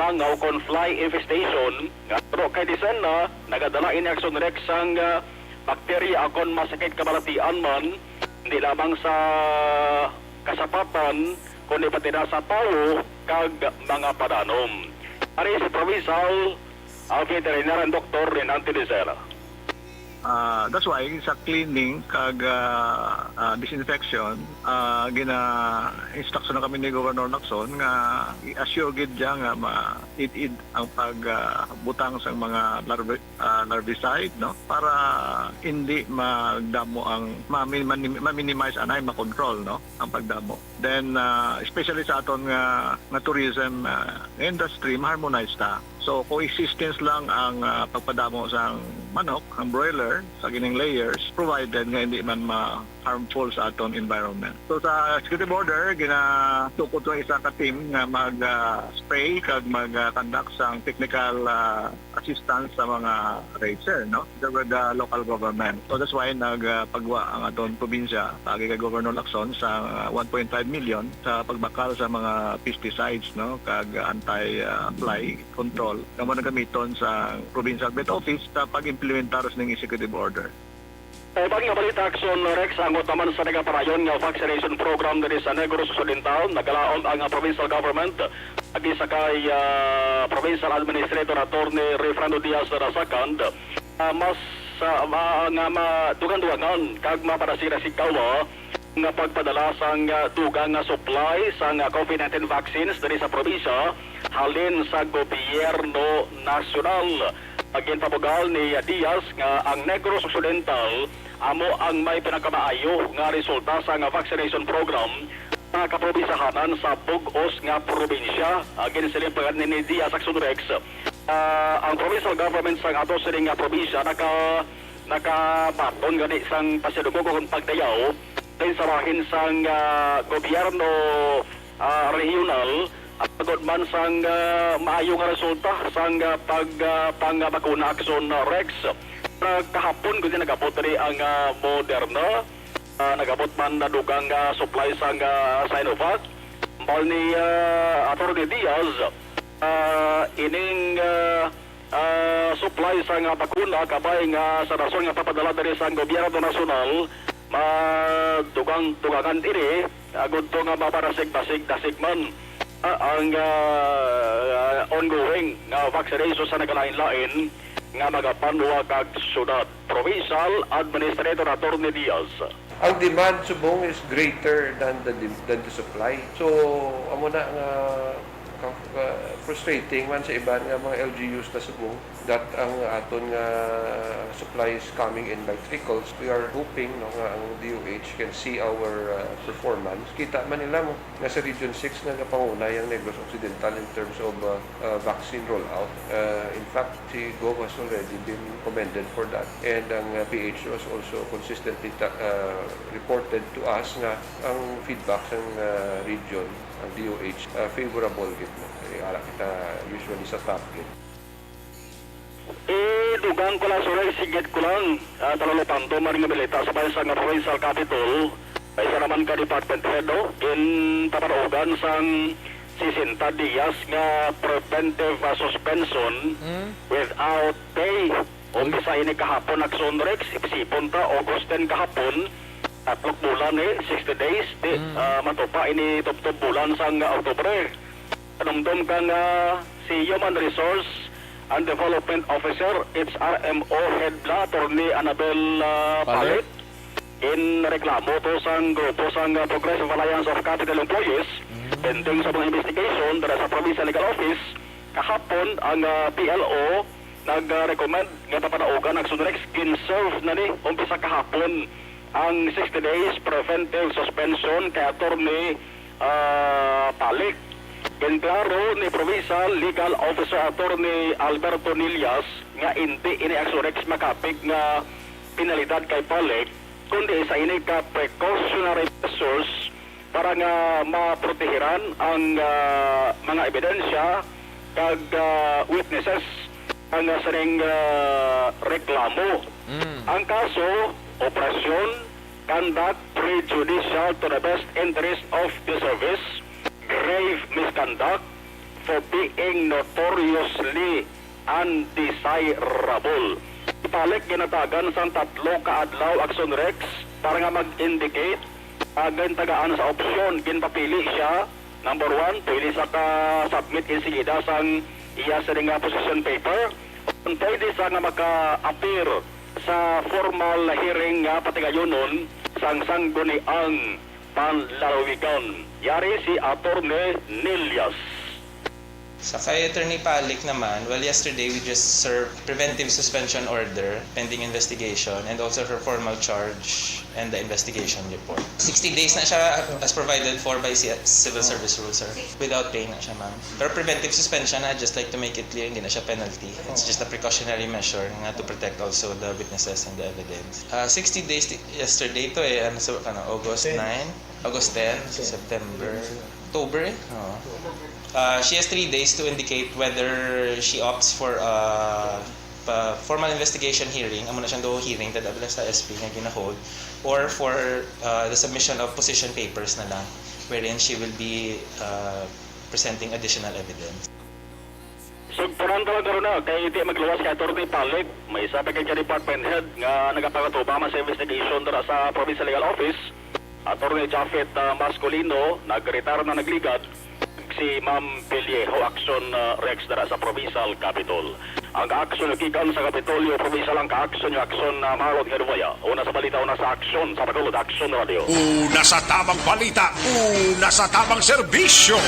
langaw kon fly infestation nga pero kay disan na nagadala ini action Rex sang bakterya akon masakit kabalatian man hindi lamang sa kasapatan kundi pati na sa tao kag mga padanom. Ari si Provincial Veterinarian Dr. Renante Lizera. That's why sa cleaning kag disinfection gina-instruction na kami ni Governor Lacson nga i-assure gid diya nga ma-id ang pagbutang sa mga larvicide no para hindi magdamo ang ma-minimize anay ma-control no ang pagdamo. Then especially sa aton nga tourism industry ma-harmonize ta. So coexistence lang ang pagpadamo sa manok, ang broiler sa gining layers provided nga hindi man ma-harmful sa aton environment. So sa executive order ginatukod ang isa ka team nga mag-spray kag mag-conduct sang technical assistance sa mga racer no with the local government. So that's why nagpagwa ang aton probinsya pagi kay Governor Lacson sa 1.5 million sa pagbakal sa mga pesticides no kag anti-fly control kamo nagamiton sa provincial vet office sa pag-implementar ng executive order. Bagong balita action Rex ang utaman sa nagaparayon nga vaccination program diri sa Negros Occidental nagalaon ang provincial government agi sa kay provincial administrator attorney Refrando Diaz II mas nga dugang-dugangan kag mapadasira si kawa nga pagpadala sang dugang nga supply sang COVID-19 vaccines diri sa probinsya halin sa gobyerno nasyonal. Agin pabugal ni Diaz nga ang Negros Occidental amo ang may pinakamaayo nga resulta sa nga vaccination program sa kaprobinsyahanan sa Bugos nga probinsya. Agin sila ni Diaz Action Rex ang provincial government sang ato sining nga probinsya nakabaton gani sang pasidugog kung pagdayaw din sa bahin sang gobyerno regional at pagod man sang maayo nga resulta sang pangbakuna action Rex. Kahapon kundi nagabot rin ang Moderna, nagabot man na dugang supply sang Sinovac. Mahal ni Atty. Diaz, ining supply sang bakuna kabay nga sa rason nga papadala dari sang gobyerno nasyonal dugangan diri agud to nga mabarasig-basig dasig man ang ongoing nga vaccination sa nagalain-lain nga magapanwa kag syudad. Provincial Administrator Atty. Diaz. Ang demand subong is greater than the supply. So amo na nga frustrating man sa iban nga mga LGUs na subong that ang aton nga supply is coming in by trickles. We are hoping no, nga ang DOH can see our performance. Kita man nila mo nga sa Region 6 na napangunay ang Negros Occidental in terms of vaccine rollout. In fact, si Gov has already been commended for that. And ang PH was also consistently reported to us nga ang feedback ng region, ang DOH, favorable gito. Ala kita usually sa top gito. Dugang ko lang suray, sigit ko lang talalapanto maring abilita sa bayan sa provincial capital ay sa naman ka department head in taparogan sang 60 Diaz nga preventive suspension without pay. Umpisa ini kahapon action Rex, ipsipon ta August 10 kahapon 3 bulan 60 days matupa ini top bulan sang Oktubre. Anumdum kang si Human Resource and Development Officer, it's RMO Head Attorney Annabel Palit. in reklamo to sang grupo sang Progressive Alliance of Capital Employees pending sa mga investigation dara sa Provincial Legal Office. Kahapon ang PLO nag-recommend nga papanaugan ang Sunrex kin-serve na ni umpisa kahapon ang 60 days preventive suspension kay Attorney Palik. Klaro ni Provincial Legal Officer Attorney Alberto Nillas nga hindi ini ang Sunrex makapig nga penalidad kay Palik kundi sa ini ka precautionary measures para nga maprotehiran ang mga ebidensya kag witnesses ang saring reklamo. Ang kaso, operasyon, conduct prejudicial to the best interest of the service, grave misconduct for being notoriously undesirable. Ipalik ginatagan sa 3 kaadlaw action rex para nga mag-indicate tagaan sa opsyon ginpapili siya. Number 1, pwede sa ka-submit insigida sang iya sa nga position paper. Pwede sa nga maka-appear sa formal hearing nga patigayonon sang sangguniang panlalawigan. Yari si Attorney Nillas. Sa kay Attorney Palik naman, well, yesterday we just served preventive suspension order pending investigation and also her formal charge and the investigation report. 60 days na siya as provided for by Civil Service Rules, sir. Without pay na siya, ma'am. Pero preventive suspension, I'd just like to make it clear, hindi na siya penalty. It's just a precautionary measure nga to protect also the witnesses and the evidence. 60 days yesterday to August 9, August 10, September, October she has 3 days to indicate whether she opts for formal investigation hearing, amo na siyang do hearing dadabla sa SP nga gina-hold, or for the submission of position papers na lang wherein she will be presenting additional evidence. Sugpuran talaga ron na kay di magluwas kay Attorney Palik, may isa pa kay department head nga nagapagatuba sa investigation dara sa Provincial Legal Office. Attorney Jafet Mascolino nagretire na nagligad si Ma'am Peliejo Action Rex dara sa Provincial Capitol. Ang ka-action gikan sa Kapitolyo Provincial ang ka-action yung action na Marlon Herboya. Una sa balita, una sa action sa Bacolod Action Radio. Una sa tamang balita, una sa tamang serbisyo.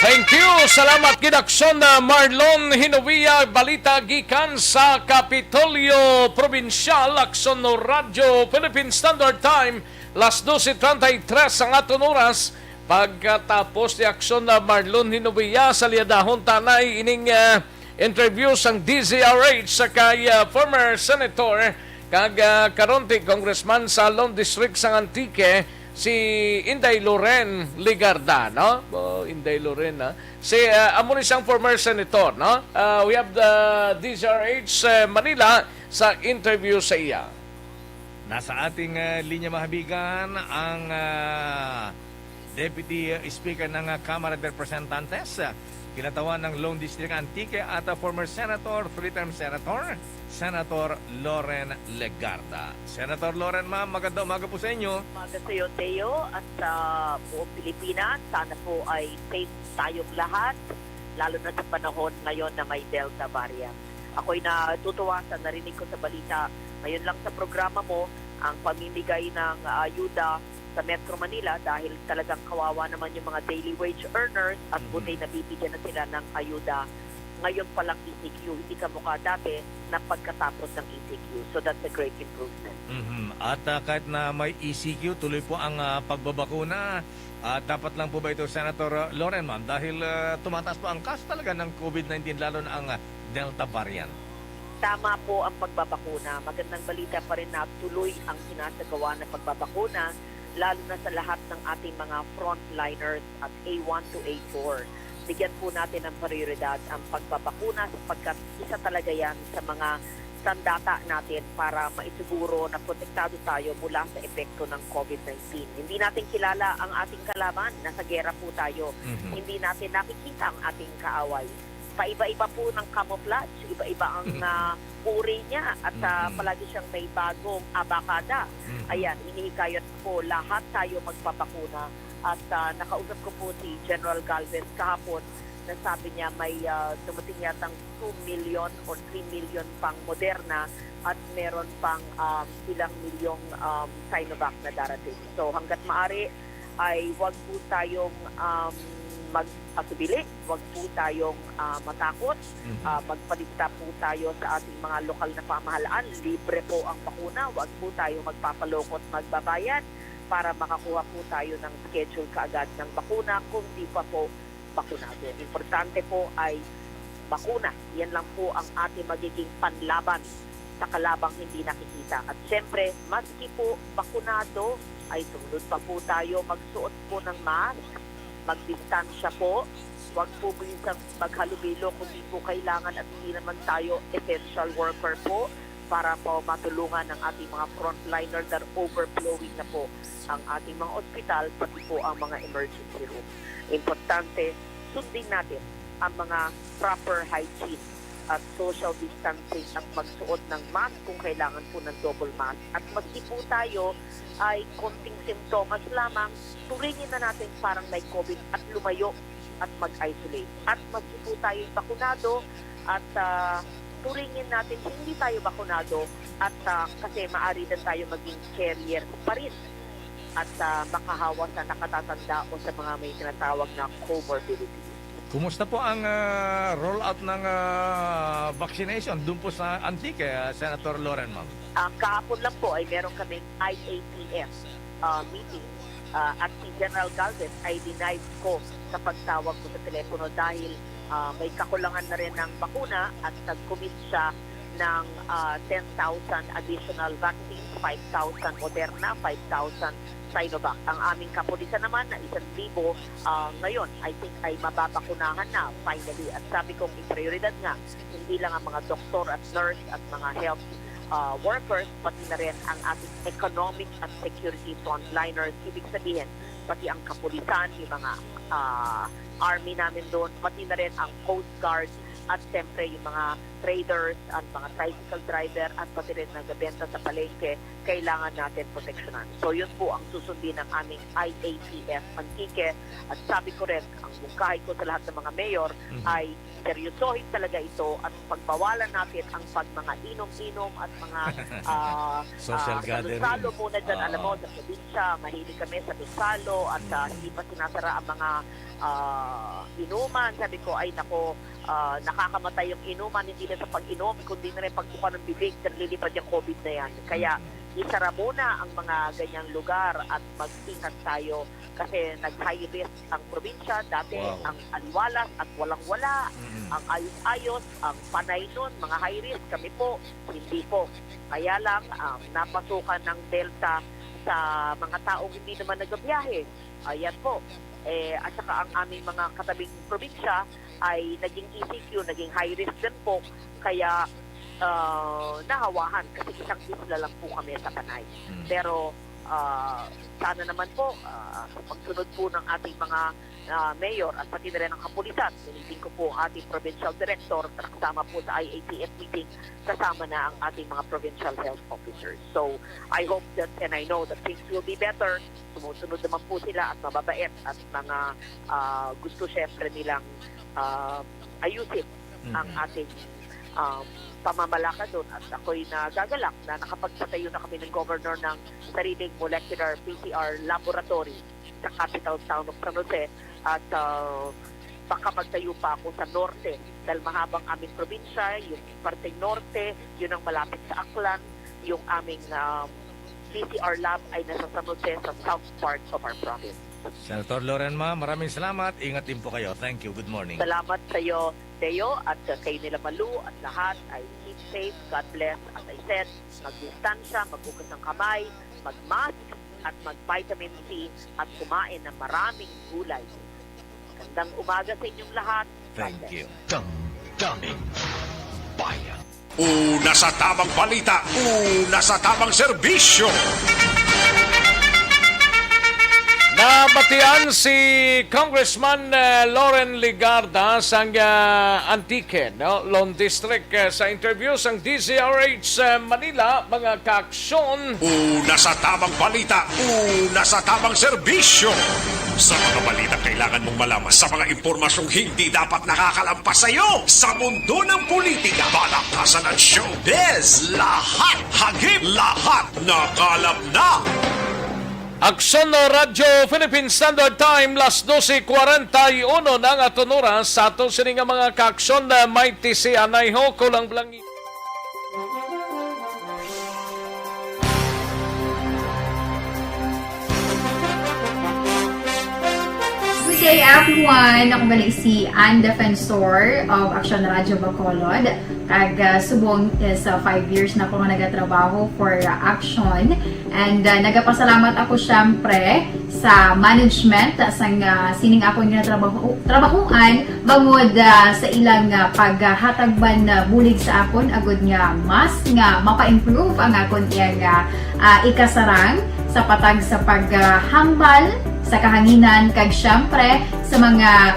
Thank you. Salamat gid-aksyon na Marlon Hinovia, balita gikan sa Kapitolyo Provincial, aksyon no Radyo Philippine Standard Time. Las 12:33 ang aton oras pagkatapos ni aksyon na Marlon Hinovia sa liadahon tanay ining interview sang DZRH sa kay former senator kag karonti congressman sa Lone District sang Antique si Inday Loren Ligarda, no? Inday Loren, si amo ni sang former senator, no? We have the DZRH Manila sa interview sa iya. Nasa ating linya mahabigan ang Deputy Speaker ng Kamara de Representantes, kinatawan ng Lone District Antique at former Senator, 3-term Senator, Senator Loren Legarda. Senator Loren, ma'am, magandang umaga po sa inyo. Umaga sa iyo, Teo, at sa buong Pilipinas. Sana po ay safe tayong lahat, lalo na sa panahon ngayon na may Delta variant. Ako'y natutuwa sa narinig ko sa balita ngayon lang sa programa mo ang pamimigay ng ayuda sa Metro Manila dahil talagang kawawa naman yung mga daily wage earners at buti nabibigyan na sila ng ayuda. Ngayon palang ECQ, hindi ka mukha dati na pagkatapos ng ECQ. So that's a great improvement. At kahit na may ECQ, tuloy po ang pagbabakuna. Dapat lang po ba ito, Senator Loren, ma'am? Dahil tumataas po ang kaso talaga ng COVID-19, lalo na ang Delta variant. Tama po ang pagbabakuna. Magandang balita pa rin na tuloy ang sinasagawa ng pagbabakuna, lalo na sa lahat ng ating mga frontliners at A1 to A4. Bigyan po natin ng prioridad ang pagbabakuna sapagkat isa talaga yan sa mga sandata natin para maisiguro na protektado tayo mula sa epekto ng COVID-19. Hindi natin kilala ang ating kalaban. Nasa gera po tayo. Hindi natin nakikita ang ating kaaway. Paiba-iba po ng camouflage, iba-iba ang uri niya at palagi siyang may bagong abakada. Ayan, hinihikayat po lahat tayo magpapakuna at nakausap ko po si General Galvez kahapon na sabi niya may dumating yatang 2 million or 3 million pang Moderna at meron pang ilang milyong Sinovac na darating. So hanggat maaari ay wag po tayong magpasubili, wag po tayong matakot, magpalista po tayo sa ating mga lokal na pamahalaan. Libre po ang bakuna, wag po tayo magpapalokot, magbabayad para makakuha po tayo ng schedule kaagad ng bakuna kung di pa po bakunado. Importante po ay bakuna. Yan lang po ang ating magiging panlaban sa kalabang hindi nakikita. At syempre, maski po bakunado, ay sumunod pa po tayo magsuot po ng mask, magdistansya po, huwag po minsan maghalubilo kung di po kailangan at hindi naman tayo essential worker po para po matulungan ng ating mga frontliner that overflowing na po ang ating mga ospital, pati po ang mga emergency room. Importante, sundin natin ang mga proper hygiene at social distancing at magsuot ng mask kung kailangan po ng double mask. At maski po tayo ay konting simptomas lamang, turingin na natin parang may COVID at lumayo at mag-isolate. At maski po tayo bakunado at turingin natin hindi tayo bakunado at kasi maaari din tayo maging carrier pa rin at makahawa sa nakatatanda o sa mga may tinatawag na comorbidity. Kumusta po ang rollout ng vaccination doon po sa Antique, Senator Loren, ma'am? Kahapon lang po ay meron kaming IATF meeting at si General Galvez ay denied ko sa pagtawag ko sa telepono dahil may kakulangan na rin ng bakuna at nag-commit siya ng 10,000 additional vaccines, 5,000 Moderna, 5,000 Sinovac. Ang aming kapulisan naman na 1,000 ngayon, I think ay mababakunahan na finally. At sabi kong prioridad nga, hindi lang ang mga doktor at nurse at mga health workers, pati na rin ang ating economic at security frontliners. Ibig sabihin, pati ang kapulisan, yung mga army namin doon, pati na rin ang Coast Guard at siyempre yung mga traders at mga tricycle driver at pati rin nagbebenta sa palengke, kailangan natin proteksyonan. So yun po ang susundin ng aming IATF Antique. At sabi ko rin, ang mungkahi ko sa lahat ng mga mayor ay seryosohin talaga ito at pagbawalan natin ang mga inom-inom at mga social gathering. Salo muna dyan, alam mo, sa probinsya, mahilig kami sa salo at hindi pa sinasara ang mga inuman. Sabi ko, ay nako, nakakamatay yung inuman, hindi na sa pag-inom, kundi na rin pagbuka ng bibig, nalilipad yung COVID na yan. Kaya isara muna ang mga ganyang lugar at mag-ingat tayo kasi nag-high risk ang probinsya. Dati ang aliwalas at walang-wala, ang ayos-ayos, ang panay nun, mga high risk. Kami po, hindi po. Kaya lang, napasukan ng Delta sa mga taong hindi naman nagbiyahe. Ayan po. At saka ang aming mga katabing probinsya ay naging ECQ, naging high risk din po. Kaya nahawahan kasi isang isla lang po kami sa Panay. Pero sana naman po pagsunod po ng ating mga mayor at pati na rin ang kapulisan. Niliting ko po ang ating provincial director kasama po sa IATF meeting, kasama na ang ating mga provincial health officers. So I hope that and I know that things will be better. Sumusunod naman po sila at mababait at mga gusto syempre nilang ayusin ang ating pamamalakad doon. At ako'y nagagalak na nakapagpatayo na kami ng governor ng sariling molecular PCR laboratory sa capital town of San Jose. At baka magtayo pa ako sa norte dahil mahabang aming probinsya, yung parteng norte, yun ang malapit sa Aklan, yung aming PCR lab ay nasa San Jose sa south part of our province. Senator Loren, ma'am, maraming salamat. Ingat din po kayo. Thank you. Good morning. Salamat sa iyo, Teo, at kayo nila Malu at lahat ay keep safe. God bless. As I said, magdistansya, magbukas ng kamay, magmask, at mag-vitamin C at kumain ng maraming gulay. Gandang umaga sa inyong lahat. Thank you. Damdamin Bayan. Una sa tamang balita, una sa tamang serbisyo. Nabatian si Congressman Loren Legarda sa Antique, no? Lone District sa interview sa DZRH Manila, mga kaaksyon. Una sa tamang balita, una sa tamang serbisyo. Sa mga balita kailangan mong malaman sa mga impormasyong hindi dapat nakakalampas sa iyo. Sa mundo ng politika, balakasan ng showbiz, lahat hagip, lahat nakalap na. Aksyon no Radyo Philippine Standard Time, las 12:41 ng aton oras sa aton sining mga kaaksyon na may tisi anayho kulang blangi. Good day everyone! Ako balik si Ann Defensor of Aksyon Radyo Bacolod. Kag subong is 5 years na ako nagatrabaho for Aksyon. And nagapasalamat ako syempre sa management sang sining ako trabahuan bangod sa ilang paghatagban bulig sa akon agud nga mas nga mapa-improve ang akon iyang ikasarang sa patag sa paghambal sa kahanginan kag syempre sa mga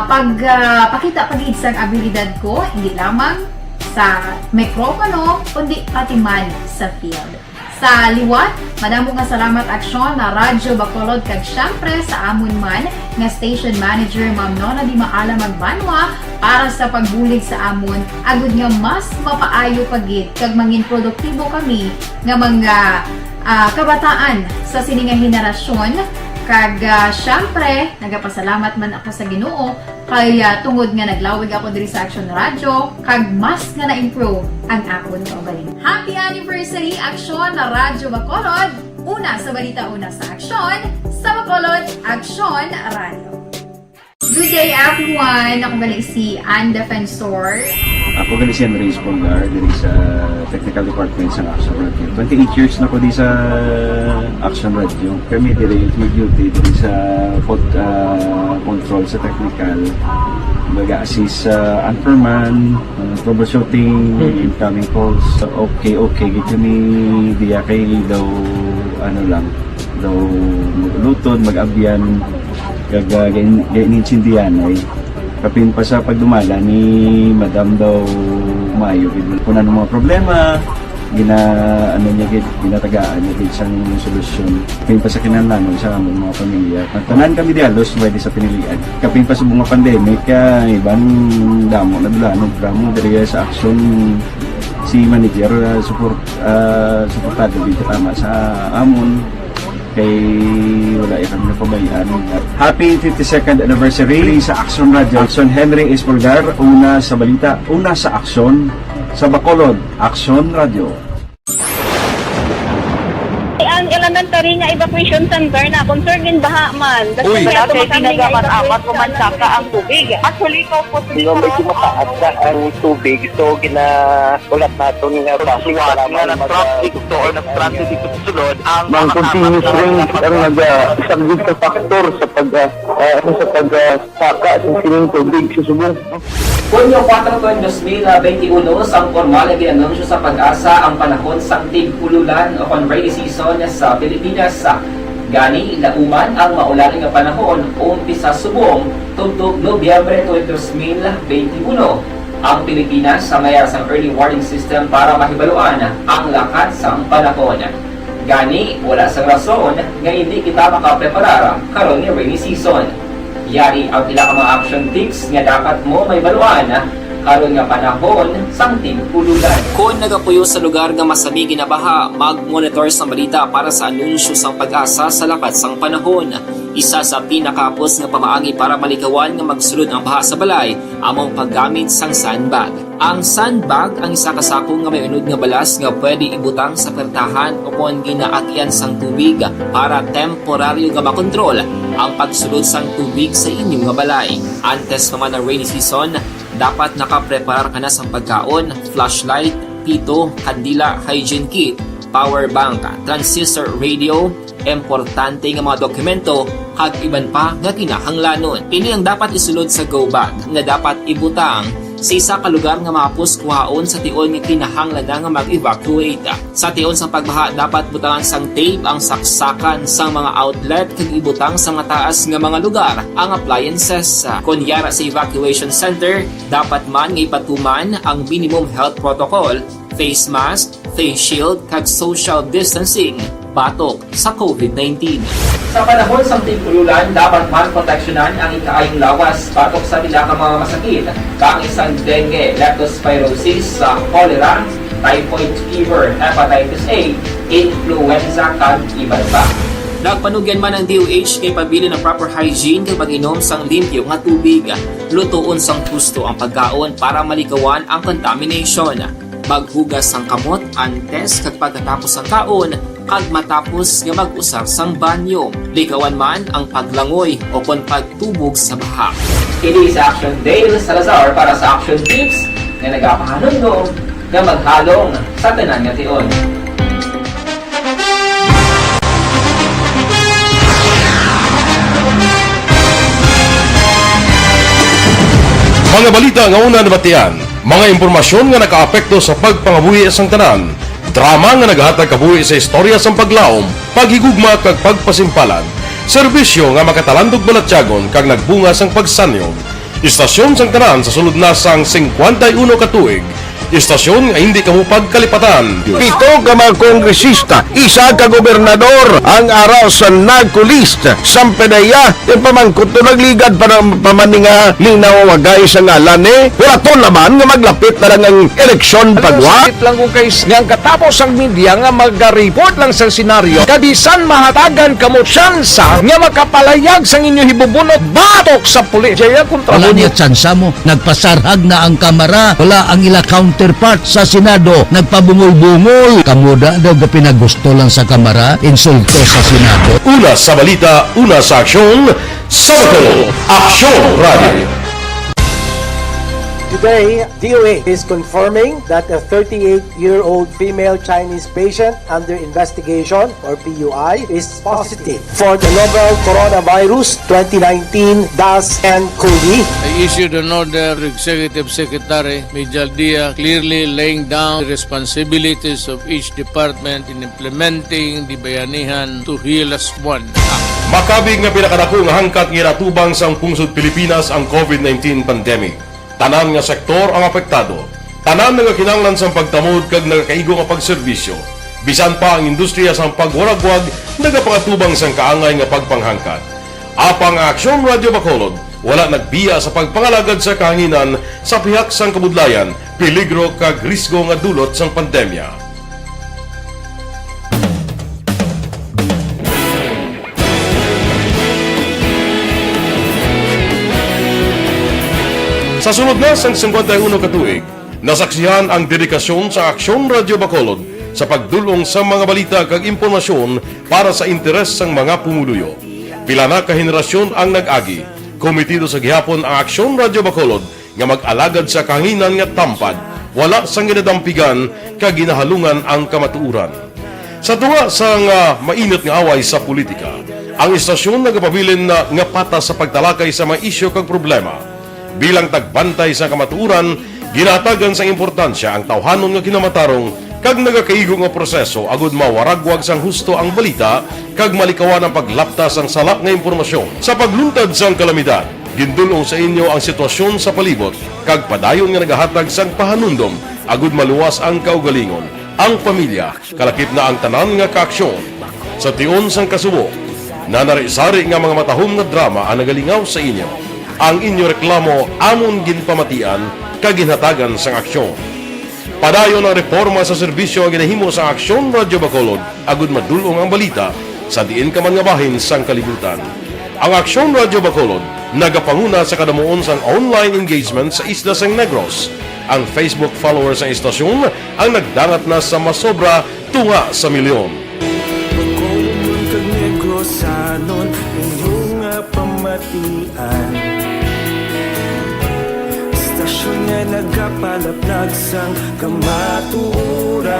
pagpakita pagid sang abilidad ko hindi lamang sa mikropono kundi pati man sa field. Sa liwat, madamo nga salamat Aksyon na Radyo Bacolod kag syempre sa amon man nga station manager Ma'am Nona Di Maala Magbanwa para sa pagbulig sa amon agud nga mas mapaayo pagid kag mangin produktibo kami nga mga kabataan sa sininga henerasyon. Kag syempre, nagapasalamat man ako sa Ginoo kay tungod nga naglawig ako diri sa Aksyon Radio kag mas nga na-improve ang akon kaugalingon. Happy anniversary Aksyon na Radyo Bacolod! Una sa balita, una sa Aksyon, sa Bacolod, Aksyon Radio. Good day everyone! Ako balik si Ann Defensor. Ako gali si Andres Polgar diri sa Technical Department sa Aksyon Radio. 28 years na ko di sa Aksyon Radio. Kami diri mag-duty diri sa control sa technical. Mag-assist sa anchorman, troubleshooting, incoming calls. Okay. Gito ni diya kay daw maglutod, mag-abyan, ganinsindihan ay kapin pa sa pagdumala ni Madam daw Mayo kung ano mga problema ginatagaan niya isang solusyon kapin pa sa kinahanglan sa among mga pamilya tanan kami dialos pwede sa pinilian kapin pa sa mga pandemic ibang damo na dulanog dramo diri sa Aksyon si manager suportado dito tama sa amon kay wala kami napabayaan. Happy 52nd anniversary sa Aksyon Radio. Aksyon Henry Espolgar, una sa balita, una sa Aksyon, sa Bacolod, Aksyon Radio. Ang elementary nga evacuation center na concern din baha man. Uy, dati tinagaman-amat kumansaka ang tubig. Actually, ko po medyo mataas na ang tubig. So, ulat nato nga pasiwala nga ng traffic to or nag-transit dito sa sulod. Ang continuous rain ang nag-isang sa factor sa pagsaka sa sining tubig sa Subong. Hunyo 4, 2021, sang formal na ginanunsyo sa Pag-asa ang panahon sang tig-ululan o rainy season sa Pilipinas. Gani, lauman ang maulaling nga panahon umpisa Subong tungtog Nobyembre 2021. Ang Pilipinas sa mayroon sang early warning system para mahibaluan ang lakas sang panahon. Gani, wala sang rason nga hindi kita makapreparar karon ni rainy season. Yari ang pila ka mga action tips nga dapat mo may baluan karon nga panahon sang tig-ululan. Kung nagapuyo sa lugar nga masami ginabaha, mag-monitor sa balita para sa anunsyo sang Pag-asa sa lakas sang panahon. Isa sa pinakapos nga pamaagi para malikawan nga magsulod ang baha sa balay, among paggamit sang sandbag. Ang sandbag ang isa kasakong nga may unod nga balas nga pwede ibutang sa pertahan o kung ginaagyan sang tubig para temporaryo nga makontrol ang pagsulod sang tubig sa inyong nga balay. Antes naman ng rainy season, dapat nakapreparar ka na sa pagkaon, flashlight, pito, kandila, hygiene kit, power bank, transistor radio, importante nga mga dokumento, kag iban pa nga kinahanglanon. Ini ang dapat isulod sa go bag nga dapat ibutang sa isa ka lugar nga mapus kuhaon sa tion nga kinahanglan nga mag-evacuate. Sa tion sang pagbaha dapat butangan sang tape ang saksakan sang mga outlet kag ibutang sa mga taas nga mga lugar ang appliances. Kunyara sa evacuation center, dapat man nga ipatuman ang minimum health protocol, face mask, face shield kag social distancing batok sa COVID-19. Sa panahon sa tigululan, dapat man proteksyonan ang ikaayong lawas batok sa pila ka mga masakit, kang isang dengue, leptospirosis, cholera, typhoid fever, hepatitis A, influenza kag iba pa. Nagpanugyan man ang DOH kay pabili ng proper hygiene kay pag-inom sang limpyo nga tubig. Lutuon sang husto ang pagkaon para malikawan ang contamination. Maghugas sang kamot antes kag pagkatapos ang kaon kag matapos nga mag-usar sang banyo. Likawan man ang paglangoy o kon pagtubog sa baha. Kini sa Action Dale Salazar para sa Action Tips nga nagapahanundong nga maghalong sa tanan nga tion. Mga balita nga una nabatian, mga impormasyon nga nakaapekto sa pagpangabuhi sang tanan, drama nga naghatag kabuhi sa istorya sang paglaom, paghigugma kag pagpasimpalan, serbisyo nga makatalandog balatyagon kag nagbunga sang pagsanyog, istasyon sang tanan sa sulod na sang 51 ka tuig, istasyon nga hindi kamo pagkalipatan. 7 ka mga kongresista, 1 ka gobernador ang araw sa nagkulist sa pedaya yung pamangkot to nagligad para pamaninga linaw wagay sa ngalan wala to naman nga maglapit na lang ang eleksyon pagwa. Sakit lang kung kayo nga katapos ang media nga mag-report lang sa senaryo kadisan mahatagan kamo tsansa nga makapalayag sang inyo hibubunot batok sa pulis. Jaya kontra wala niya tsansa mo, nagpasarhag na ang kamera, wala ang ila counterpart sa Senado, nagpabungol-bungol. Kamuda daw ga pinagusto lang sa kamera, insulto sa Senado. Una sa balita, una sa aksyon, Sabado, Aksyon Radio. Today, DOH is confirming that a 38-year-old female Chinese patient under investigation, or PUI, is positive for the novel coronavirus 2019 DAS-CoV. I issued an order to Executive Secretary Major Dia clearly laying down the responsibilities of each department in implementing the Bayanihan to Heal as One. Makabig nga pinakadako nga hangkat nga natubang sa pungsod Pilipinas ang COVID-19 pandemic. Tanan nga sektor ang apektado. Tanan nga kinahanglan sa pagtamod kag nagakaigo nga pagserbisyo. Bisan pa ang industriya sa pagwaragwag nagapangatubang sang kaangay nga pagpanghangkat. Apang Aksyon Radio Bacolod wala nagbiya sa pagpangalagad sa kahanginan sa pihak sang kabudlayan, peligro kag risgo nga dulot sang pandemya. Sa sunod na sang 51 ka tuig, nasaksihan ang dedikasyon sa Aksyon Radio Bacolod sa pagdulong sa mga balita kag impormasyon para sa interes sang mga pumuluyo. Pila na ka henerasyon ang nag-agi, komitido sa gihapon ang Aksyon Radio Bacolod nga mag-alagad sa kahanginan nga tampad, wala sang ginadampigan kag ginahalungan ang kamatuuran. Sa tunga sang mainit nga away sa politika, ang istasyon nagapabilin na nga patas sa pagtalakay sa mga isyu kag problema. Bilang tagbantay sa kamatuuran, ginatagan sa importansya ang tawhanon nga kinamatarong kag nagakaigo nga proseso agud mawaragwag sang husto ang balita kag malikawan ang paglaptas ang salak nga impormasyon. Sa pagluntad sang kalamidad, gindulong sa inyo ang sitwasyon sa palibot kag padayon nga nagahatag sang pahanundom agud maluwas ang kaugalingon, ang pamilya, kalakip na ang tanan nga kaaksyon. Sa tion sang kasubo, nanarisari nga mga matahom nga drama ang nagalingaw sa inyo. Ang inyo reklamo amon ginpamatian kag ginhatagan sang aksyon. Padayon ang reforma sa serbisyo ang ginahimo sa Aksyon Radio Bacolod agud madulong ang balita sa diin ka man nga bahin sang kalibutan. Ang Aksyon Radio Bacolod nagapanguna sa kadamuon sang online engagement sa isla sang Negros. Ang Facebook followers sa istasyon ang nagdangat na sa masobra tunga sa milyon. Istasyon nga nagapalaplag sang kamatuuran.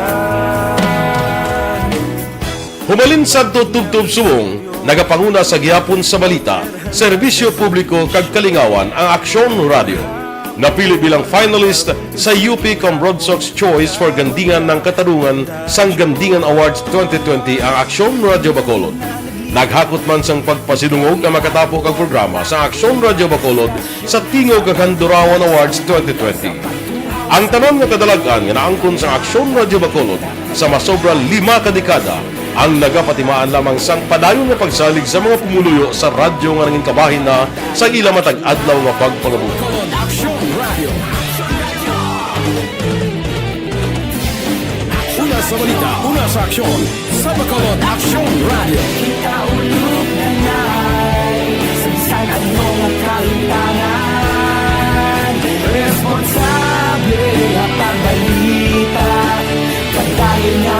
Humalin sa tutubtub suwong, nagapanguna sa gihapon sa balita, serbisyo publiko kag kalingawan ang Aksyon Radio. napili bilang finalist sa UP Broadsox Choice for Gandingan ng Katarungan sang Gandingan Awards 2020 ang Aksyon Radyo Bacolod. Naghakot man sang pagpasinungog ang makatapo kang programa sa Aksyon Radyo Bacolod sa Tingog kag Handurawan Awards 2020. Ang tanan nga kadalagan nga naangkon sa Aksyon Radyo Bacolod sa masobra 5 ka dekada ang nagapatimaan lamang sang padayon nga pagsalig sa mga pumuluyo sa radyo nga nangin kabahin na sa ila matag adlaw nga pagpangabuhi. Una sa balita, una sa aksyon, sa Bacolod Aksyon Radio. Kita ulog na na'y Sansan at mga kalintangan Responsable at pagbalita Pagdayon na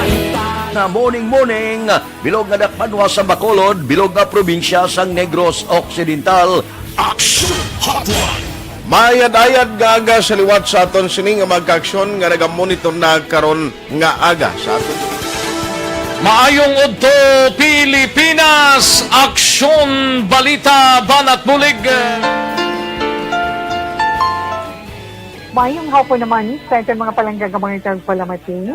na morning, bilog nga dakpanwa sa Bacolod, bilog nga probinsya sang Negros Occidental. Action Hotline! Mayad-ayad nga aga sa liwat sa aton sining nga magka-aksyon nga nagamonitor na karon nga aga sa aton. Maayong udto Pilipinas, Aksyon Balita Banat Bulig. Mayong hapon naman sa ating mga palanggagamangan itang palamati.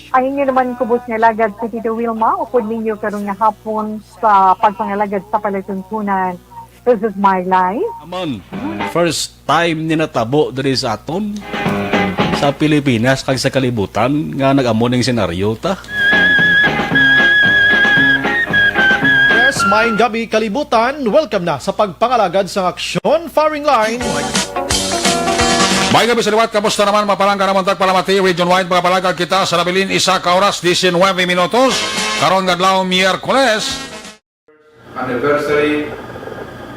Ay inyo naman kubos nga lagad si Tito Wilma, upod ninyo karong nga hapon sa pagpangalagad sa palatuntunan. This is my life. Amon, first time ni natabo diri sa aton sa Pilipinas kag sa kalibutan nga nag-amo ning senaryo ta. Yes, maayong gabi kalibutan. Welcome na sa pagpangalagad sa Aksyon Firing Line. May gabi sa liwat, kamusta naman mapalangga naman tagpalamati, region-wide mga palagag kita sa labilin, 1 oras, 19 minutos, karon gadlaw Miyerkules. Anniversary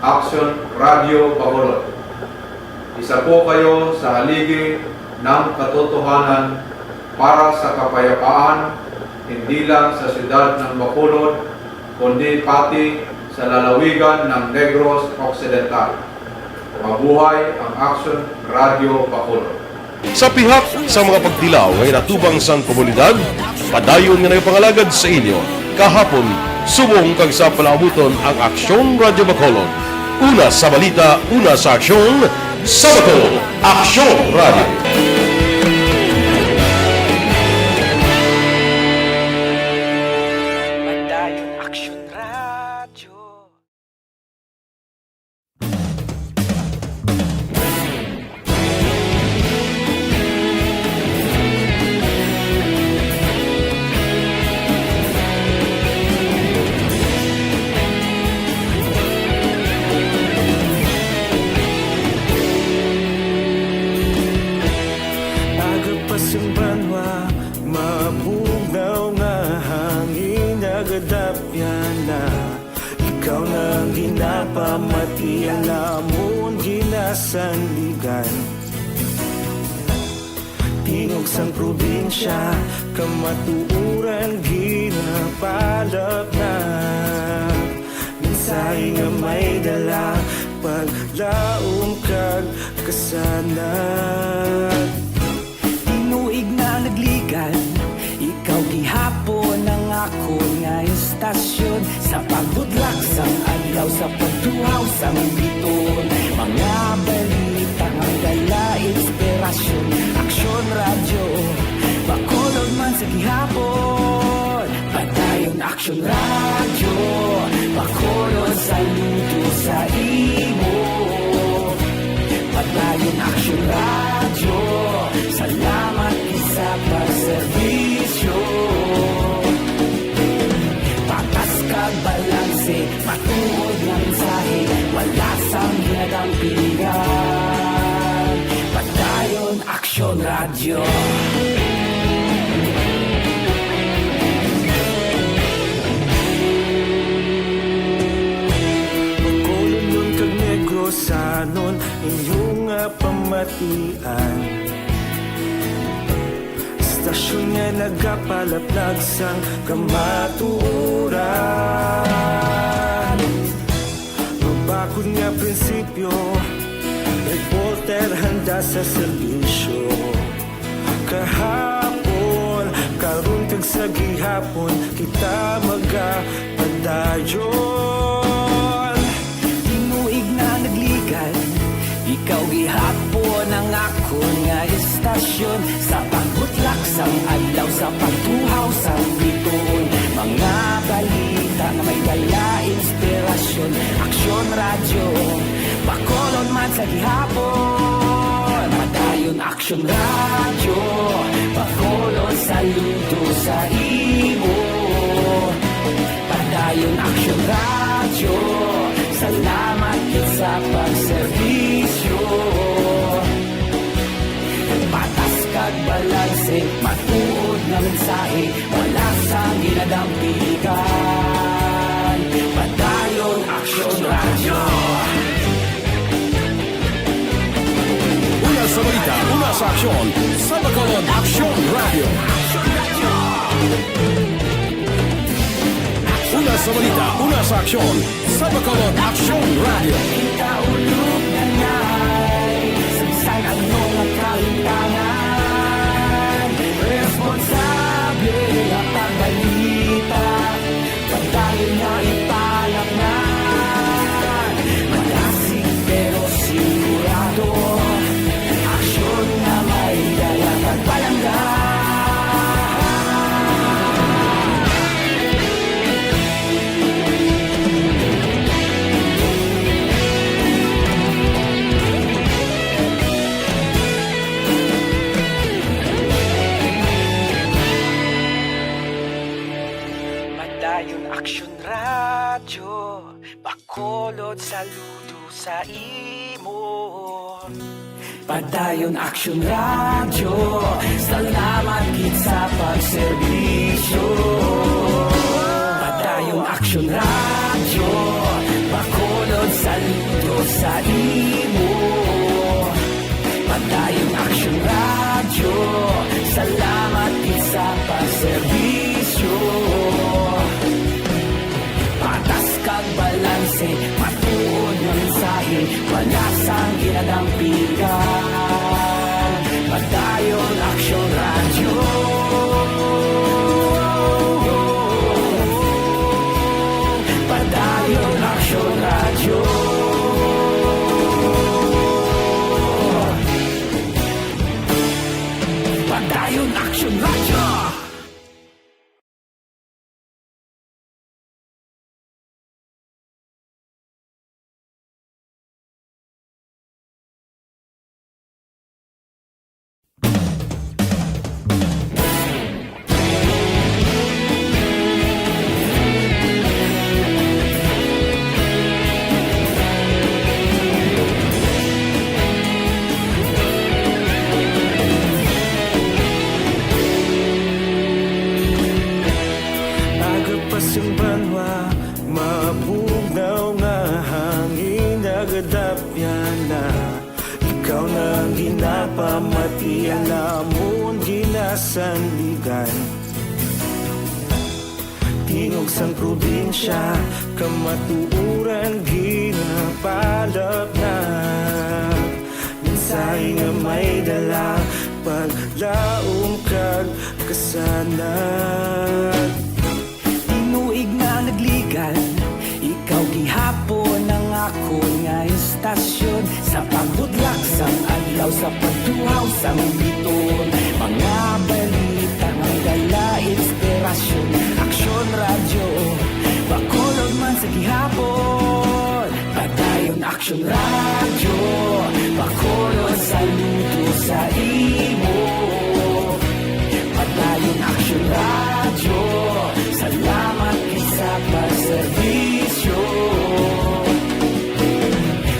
Aksyon Radio Bacolod. Isa po kayo sa haligi ng katotohanan para sa kapayapaan, hindi lang sa siyudad ng Bacolod, kundi pati sa lalawigan ng Negros Occidental. Mabuhay ang Aksyon Radio Bacolod. Sa pihak sa mga pagdilaw ngay natubang sang komunidad, padayon nga nagpangalagad sa inyo. Kahapon, subong kag sa palaabuton ang Aksyon Radio Bacolod. Una sa balita, una sa aksyon, sa Bacolod, Aksyon Radio. Tingog sang probinsya, kamatuuran ginapalap na. Minsay nga may dala, paglaom kag kasanat. Tinuig na nagligan, ikaw gihapon ang ako nga istasyon. Sa pagbudlak sang adlaw, sa pagduhaw sang biton. Mga balita nga dala inspirasyon. Aksyon Radio, Bacolod man sa gihapon. Padayon Aksyon Radio, Bacolod saludo sa imo. Padayon Aksyon Radio, salamat isa pagserbisyo. Patas kag balanse, matuod ng mensahe, wala sang ginadang pilihan. Padayon Aksyon Radio. Bacolod nun kag Negros sanon inyong pamatian. Istasyon nga nagapalaplag sang kamatuuran. Mabakod nga prinsipyo, reporter handa sa serbisyo. Kahapon, karon kag sa gihapon, kita magapadayon. Tinuig na nagligan, ikaw gihapon ang akon nga istasyon sa pagbutlak sang adlaw sa pagtuhaw sang biton. Mga balita nga may dala inspirasyon, aksyon radyo Bacolod man sa gihapon. Padayon aksyon radyo Bacolod, saludo sa imo. Padayon aksyon radyo, salamat kit sa pagserbisyo. Patas kag balanse, matuod na mensahe, wala sang ginadampigan. Padayon aksyon radyo. Una sa balita, una sa aksyon, sa Bacolod Aksyon Radio. Una sa balita, una sa aksyon, sa Bacolod Aksyon Radio. Ikaulog na ngay, sabisan ang mga kalintangan. Responsable at pagbalita, pagdahin na ipalaknan. Malasig pero sigurado, aksyon na may dala pagpalanggan. Padayon aksyon radyo, Bacolod, saludo sa imo. Padayon aksyon radyo, salamat kit sa pagserbisyo. Padayon aksyon radyo, Bacolod, saludo sa imo. Padayon aksyon radyo, salamat kit sa pagserbisyo. Patas kag balanse, matuod na mensahe, wala sang ginadampigan. Padayon aksyon radyo. Padayon aksyon radyo. Padayon aksyon radyo. Agapasang banwa, mabugnaw nga hangin nagadapyan na. Ikaw na ang ginapamatian namon ginasandigan. Tingog sang probinsya, kamatuuran ginapalap na. Minsay nga may dala, paglaom kag kasanan. Tinuig nga nagligan, ikaw gihapon ang ako nga istasyon. Sa pagbudlak sang adlaw, sa pagtuhaw sang biton. Mga balita ng dala inspirasyon, aksyon radyo Bacolod man sa gihapon. Padayon aksyon radyo Bacolod, saludo sa imo. Padayon aksyon radyo, salamat sa pagserbisyo.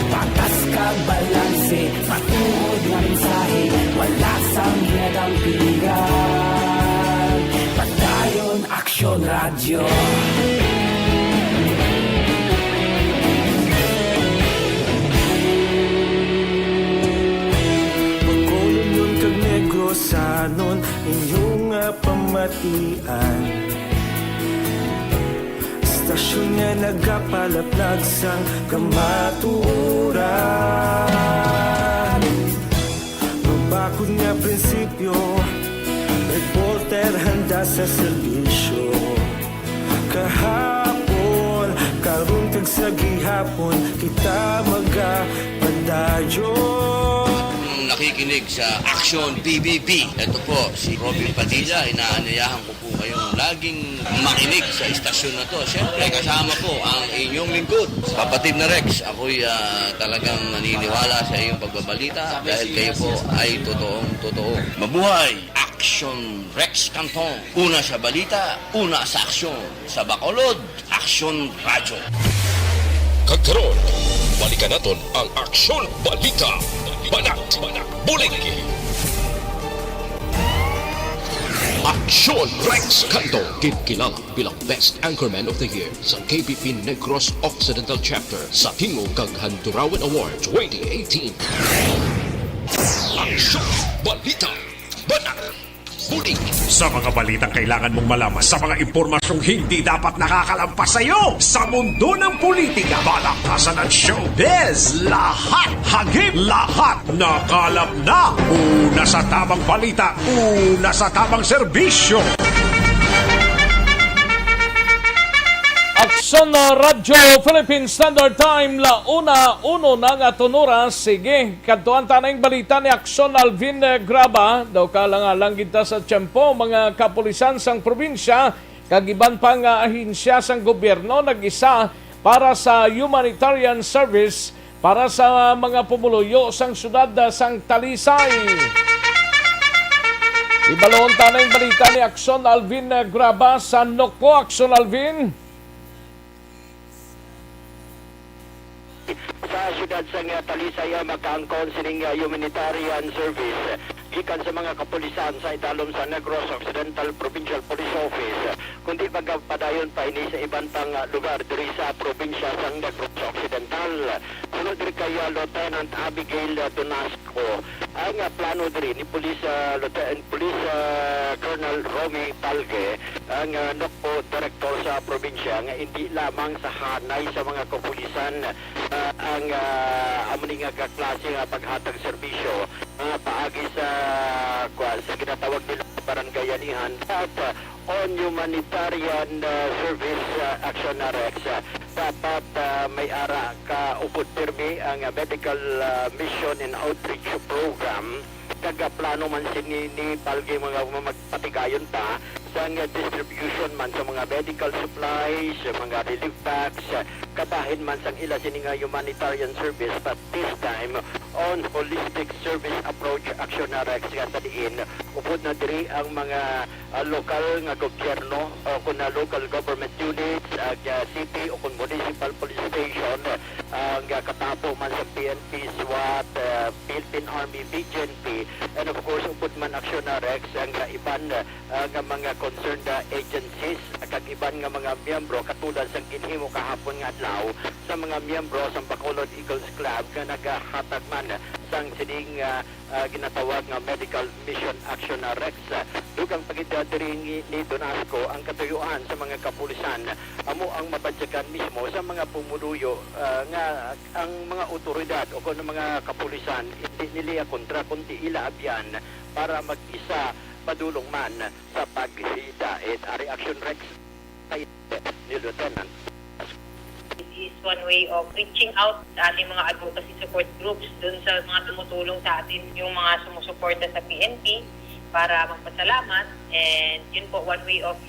Patas kag balanse, matuod nga mensahe, wala sang ginadampigan. Padayon aksyon radyo. Bacolod nun kag Negrosanon, inyong nga pamatian. Stasyon nga nagapalaplag sang kamatuuran. Mabakod nga prinsipyo, reporter handa sa serbisyo. Kahapon, karon kag sa gihapon, kita magapadayon. ang nakikinig sa Action PBB. Ito po, si Robin Padilla. Inaanayahan ko po kayong laging makinig sa istasyon na to. Siyempre, kasama po ang inyong lingkod. Kapatid na Rex, ako'y talagang naniniwala sa iyong pagbabalita dahil kayo po ay totoong-totoo. Mabuhay! Action Rex Cantong. Una sa balita, una sa aksyon. Sa Bacolod, Action Radyo. Kagkaroon, balikan natin ang Aksyon Balita. Banat, Bulig. Aksyon Rex Canto, kilala bilang Best Anchorman of the Year sa KBP Negros Occidental Chapter sa Tingog kag Handurawan Award 2018. Aksyon Balita. Banat, Bulig. Sa mga balitang kailangan mong malaman, sa mga impormasyong hindi dapat nakakalampas sa iyo, sa mundo ng politika, balakasan at showbiz, lahat hagip, lahat nakalap na. Una sa tamang balita, una sa tamang serbisyo. Aksyon na Radyo Philippine Standard Time la uno na nga tunura. Sige, kadtuan tanang balita ni Aksyon Alvin Graba. Daw kalang kita sa tiyempo mga kapulisan sang probinsya kagiban pa nga ahinsya sang gobyerno nag-isa para sa humanitarian service para sa mga pumuluyo sang syudad sang Talisay. Ibalon tanang balita ni Aksyon Alvin Graba sa Noko. Aksyon Alvin. Sa siyudad sa Talisay magkaangkon sining humanitarian service gikan sa mga kapulisan sa italom sa Negros Occidental Provincial Police Office kundi pagpadayon pa ini sa ibang pang lugar diri sa probinsya sa Negros Occidental. Sunod diri kay Lieutenant Abigail Donasco ang plano diri ni Police Colonel Romy Talge ang NOCPO Director sa probinsya nga hindi lamang sa hanay sa mga kapulisan ang amuning nga klase nga paghatag serbisyo paagi sa ginatawag nila barangayanihan at on humanitarian service action na Rex dapat may ara ka upod pirmi ang medical mission and outreach program kagaplano man ni Palgi mga magpatigayon pa sa distribution man sa mga medical supplies, mga relief packs, kabahin man sa ila sining humanitarian service but this time on holistic service approach action na Rex nga tadiin upod na diri ang mga local nga gobyerno o kung na local government units, city o kung municipal police station ang katapo man sa PNP, SWAT, Philippine Army, BGNP and of course upod man action na Rex ang iban nga mga concerned agencies kag iban nga mga miyembro katulad sa ginhimo kahapon nga adlaw sa mga miyembro sa Bacolod Eagles Club nga nagahatag man sang sining ginatawag nga medical mission action na Rex dugang pagita diri ni Donasco ang katuyuan sa mga kapulisan amo ang mabadyagan mismo sa mga pumuluyo nga ang mga otoridad o kung mga kapulisan hindi nila kontra kundi ila abyan para mag-isa padulong man sa paghidait. Ari Action Rex kay ni Lieutenant. This is one way of reaching out sa ating mga advocacy support groups dun sa mga tumutulong sa atin, yung mga sumusuporta sa PNP para magpasalamat. And yun po, one way of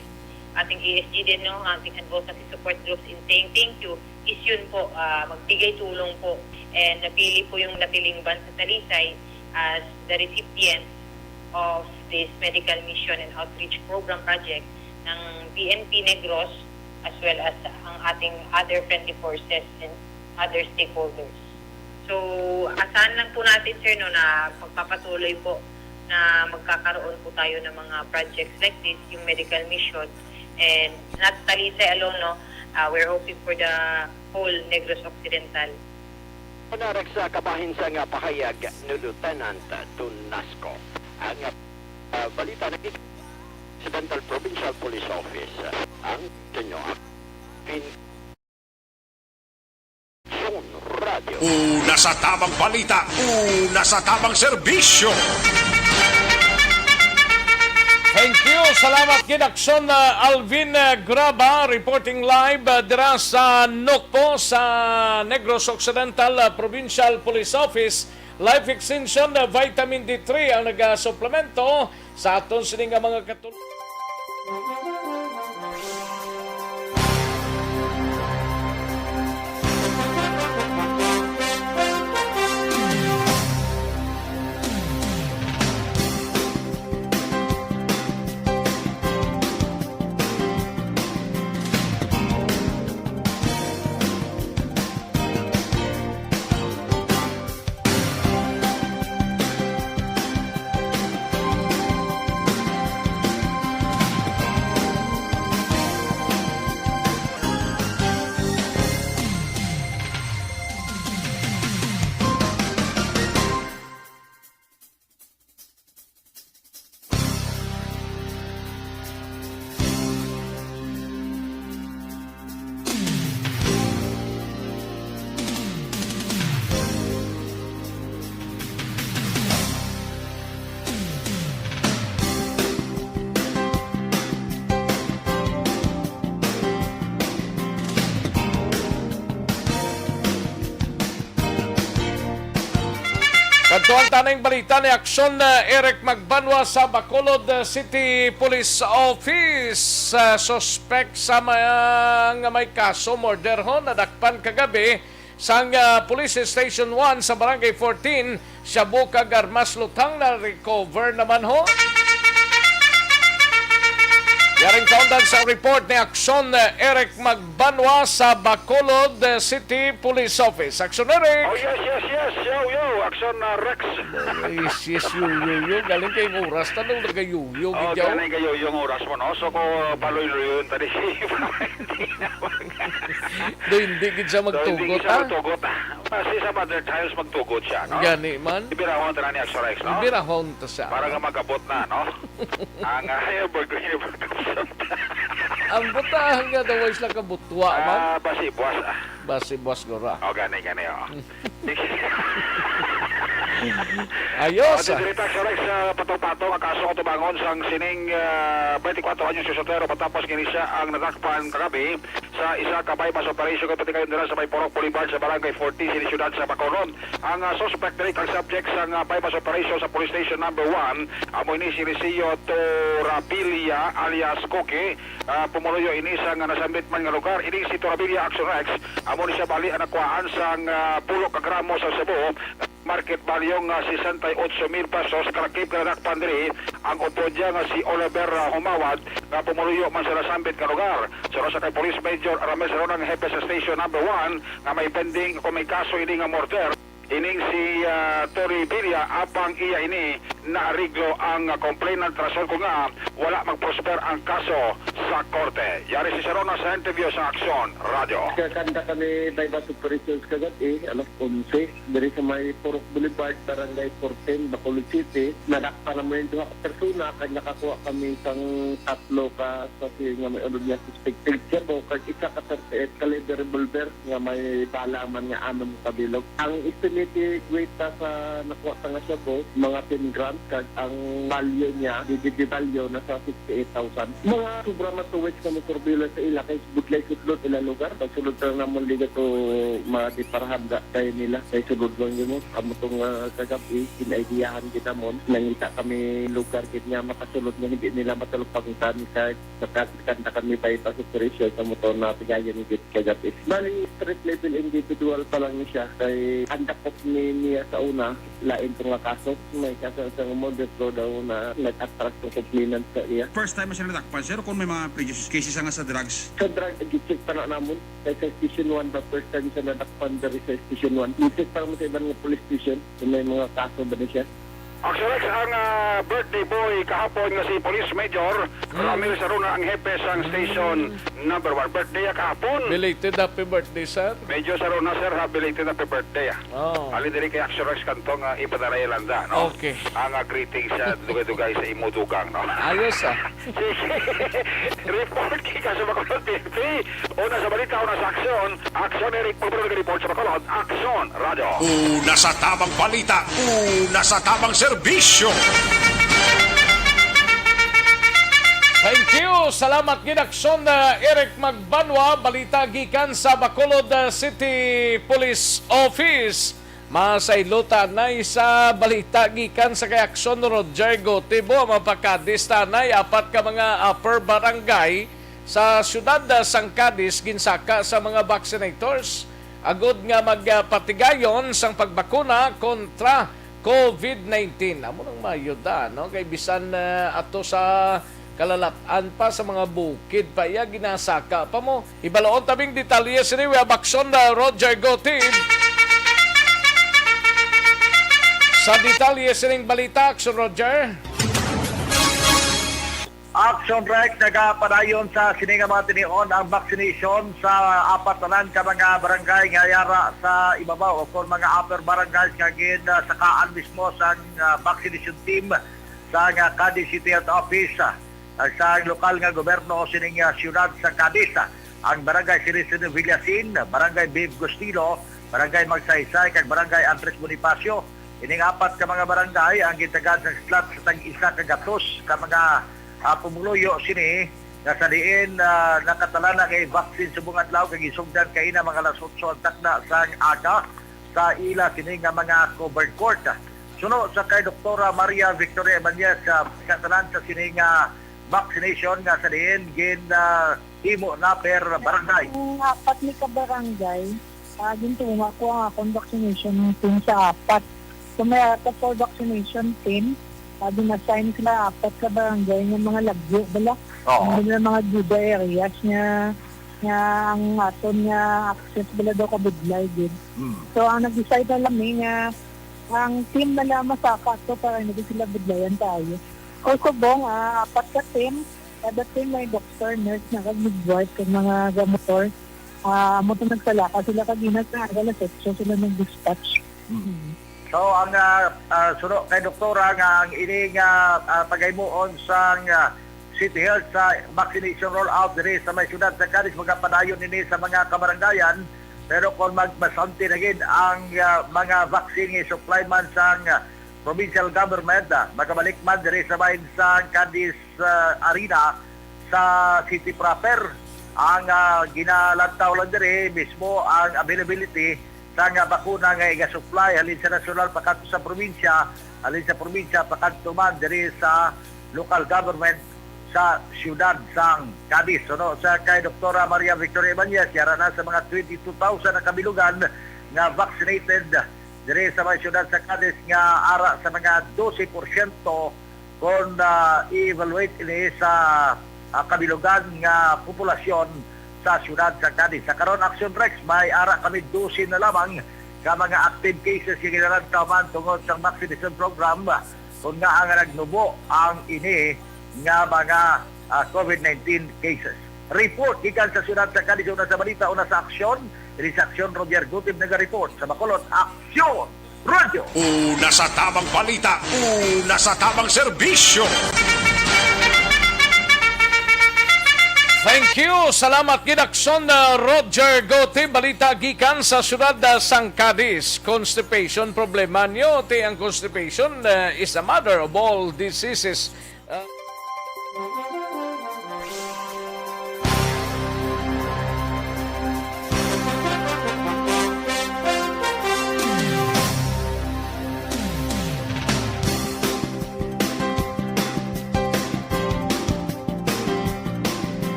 ating ESG din, no, ating advocacy support groups in saying thank you is yun po, magbigay tulong po. And napili po yung Natilingban sa Talisay as the recipient of this medical mission and outreach program project ng PNP Negros as well as ang ating other friendly forces and other stakeholders. So, asahan lang po natin, sir, no, na magpapatuloy po na magkakaroon po tayo ng mga projects like this, yung medical mission. And not Talisay alone, no, we're hoping for the whole Negros Occidental. Rex, kabahin sa nga pahayag ni Lieutenant Donasco. Ang balita ng Occidental Provincial Police Office ang inyo Action Radio. Una sa tamang balita, una sa tamang serbisyo. Thank you. Salamat gid Aksyon Alvin Graba reporting live dira sa Nokpo sa Negros Occidental Provincial Police Office Life Extension na Vitamin D3 ang nag-suplemento sa aton sining nga mga katulong. Kadto ang tanang balita ni aksyon na Eric Magbanwa sa Bacolod City Police Office. Suspect sa mga may kaso murder ho nadakpan kagabi sa Police Station 1 sa Barangay 14. Shabu kag armas lutang na recover naman ho. Yaring kaundan sa report ni aksyon na Eric Magbanwa sa Bacolod City Police Office. Aksyon Eric! Oh yes, yo, aksyon na Rex. Yes, yo. Galing kayong oras. Tanong na kayo, yo. Oh, galing kayo yung oras mo, no? So ko paloy-loy yun tadi si hindi gid siya magtugot, ha? Kasi sa Mother Tiles magtugot siya, no? Gani man. Ibirahon ta na ni Aksyon Rex, no? Ibirahon ta siya. Para nga magabot na, no? Ang burger ang butahan nga daw sila kabutwa man. Basi buwas. Basi buwas gora. O gani oh. Ayos. Dirita sa Rex patong-patong ang kaso katubangon sang sining 24 anyos susotero patapos ginisya ang nadakpan kagabi sa isa ka bypass operation kapati kayo nila sa may Porok Boulevard sa Barangay 40 sa siyudad sa Bacolod. Ang suspect diri kang subject sa bypass operation sa police station number 1 amo ini si Ricio Torabilia alias Koke. Pumuluyo ini sa nasambit man nga lugar ini si Torabilia Action Rex amo ni siya bali anakuhaan sang pulo ka gramo sa Cebu. Market value nga 68,000 pesos kalakip ka nadakpan diri ang upodya nga si Oliver Humawad nga pumuluyo man sa nasambit ka lugar. Saro sa kay Police Major Ramel Saronan hepe sa station number 1 nga may pending kung may kaso ini nga murder. Ining si Tori Bilia apang iya ini naariglo ang complainant rason ko nga wala magprosper ang kaso sa korte. Yari si Sarona sa interview sa Aksyon Radio. Kakanda kami bypass operations kagabi, alas 11, dari sa may Porok Boulevard, Barangay 14, Bacolod City. Nadakpan naman yung 2 persona, kanya nakakuha kami isang 3 ka kasi nga may ulod niya suspected servo, kag isa ka 38 caliber revolver nga may balaman nga anong kabilog. Ang estimated weight sa nakuha sa nga siya po, mga 10 grams, kag ang value niya, digit value nasa 68,000. Mga sobra matuwid kami surveillance sa ila kay budlay sudlot ila lugar. Pagsulod na naman liga to matiparahanda tayo nila kay sulod lang yun mo. Amo itong kagabi, kinaidiyahan kita mo. Nangita kami lugar kit niya makasulod na hindi nila matulupagtan kay nakakanta kami bypass operation sa motor na pigayan ni kagabi. Bali, street level individual pa lang siya kay andakop niya sa una, lain itong kaso. May kaso sa murder pro daw na nag-attract ng complainant sa iya. First time mo siya nadakpan, sir, kung may mga previous cases nga sa drugs? Sa drug, nag-check pa na namun. Sa Station 1 ba, first time siya nadakpan dari sa Station 1. Nag-check pa mo sa ibang police station kung may mga kaso ba na siya. Action Rex, ang birthday boy kahapon nga si Police Major Ramil Saruna ang hepe sa station number 1. Birthday kahapon. Belated happy birthday, sir. Medyo Saruna, sir, belated happy birthday. Ali diri kay Action Rex kantong ipadaraya landa, no? Okay. Ang greeting sa dugay-dugay sa imudugang, no? Ayos, Sige. Report kay sa Bacolod PNP. Una sa balita, una sa aksyon. Aksyon Eric Pablo report sa Bacolod. Aksyon Radio. Una sa tamang balita, una sa tamang serbisyo. Thank you. Salamat ginaksyon na Eric Magbanwa. Balita gikan sa Bacolod City Police Office. Masaylutan na sa balita gikan sa kay Aksyon Roger Gotibo mapakadista na apat ka mga upper barangay sa syudad sang Cadiz ginsaka sa mga vaccinators agud nga magpatigayon sang pagbakuna kontra COVID-19. Amo nang mayuda no kay bisan ato sa kalalatan pa sa mga bukid pa iya ginasaka pa mo. Ibaloon tabing detalye sini Aksyon Roger Gotib. Sa detalye sining balita, Aksyon Roger. Action Rex nagapadayon sa sininga mga tinion ang vaccination sa apat na ka mga barangay nga yara sa ibabaw o kung mga upper barangays nga gin sakaan mismo sa vaccination team sa Cadiz City Health Office sa lokal nga gobyerno o sining siyudad sa Cadiz. Ang barangay Sirisino Villasin, barangay Babe Gustilo, barangay Magsaysay, kag barangay Andres Bonifacio. Ining apat ka mga barangay ang gitagad sa slot sa tag-isa ka gatos ka mga pumuluyo sini nga sa diin nakatala na kay vaccine subong adlaw kag isugdan kay na mga alas 8 ang takna sa aga sa ila sini nga mga covered court. Suno sa kay Doktora Maria Victoria Ibanez sa katalan sa sini nga vaccination nga sa diin gin himo na per barangay. Ang apat ni ka barangay gintuwa ko ang akong vaccination team sa apat. So may ata for vaccination team, dinassign sila apat ka barangay ng mga lagyo, bala. Ng mga juda areas nga ang aton nga access bala daw kabudlay din. So ang nag-decide na lamin nga ang team na lang masaka to para hindi sila budlayan tayo. O subong, apat ka team, kada team may doctor, nurse, midwife, kag mga gamotor. Amo to nagsalaka sila kaginas na alas 8 sila nag-dispatch. So ang suno kay doktora nga ang ining pagaymuon sa City Health sa vaccination rollout diri sa may syudad sa Cadiz magapadayon nini sa mga kabarangayan pero kung magmasanti na gid ang mga vaccine supply man sa provincial government magabalik man diri sa bahin sa Cadiz Arena sa city proper ang ginalantaw lang diri mismo ang availability sa nga bakuna nga iga-supply halin sa nasyonal pakanto sa probinsya, halin sa probinsya pakanto man diri sa local government sa siyudad sang Cadiz. So, sa kay Doktora Maria Victoria Ibanez, yara na sa mga 22,000 na kabilugan nga vaccinated diri sa mga siyudad sa Cadiz nga ara sa mga 12% kung i-evaluate ini sa kabilugan nga populasyon sa siyudad sa Cadiz. Sa karon Action Rex, may ara kami 12 na lamang ka mga active cases yung ginaran kaman tungod sa vaccination program kung nga ang nagnubo ang ini nga mga COVID-19 cases. Report gikan sa siyudad sa Cadiz una sa balita, una sa aksyon. Ini sa aksyon Roger Gutib nag-report sa Bacolod. Aksyon Radio! Una sa tamang balita, una sa tamang serbisyo. Thank you. Salamat Gidakson Roger Gote. Balita gikan sa syudad sang Cadiz. Constipation problema nyo. Ang constipation is a mother of all diseases.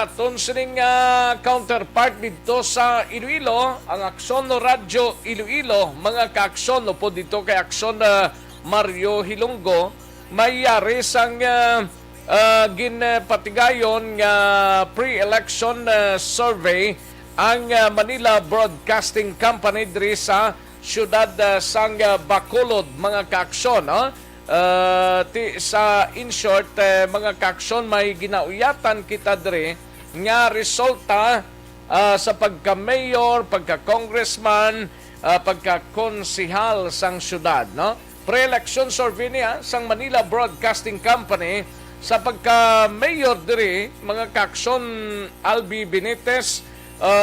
aton sining counterpart dito sa Iloilo, ang Aksyon Radyo Iloilo, mga ka-aksyon po dito kay Aksyon Mario Hilonggo, may yari sang ginpatigayon nga pre-election survey ang Manila Broadcasting Company diri sa siyudad sang Bacolod, mga ka-aksyon, no? Sa in short, mga ka-aksyon, may ginauyatan kita diri nga resulta sa pagka-mayor, pagka-congressman, pagka-konsihal sang syudad, no? Pre-election survey niya sang Manila Broadcasting Company sa pagka-mayor diri, mga ka-aksyon, Albi Benitez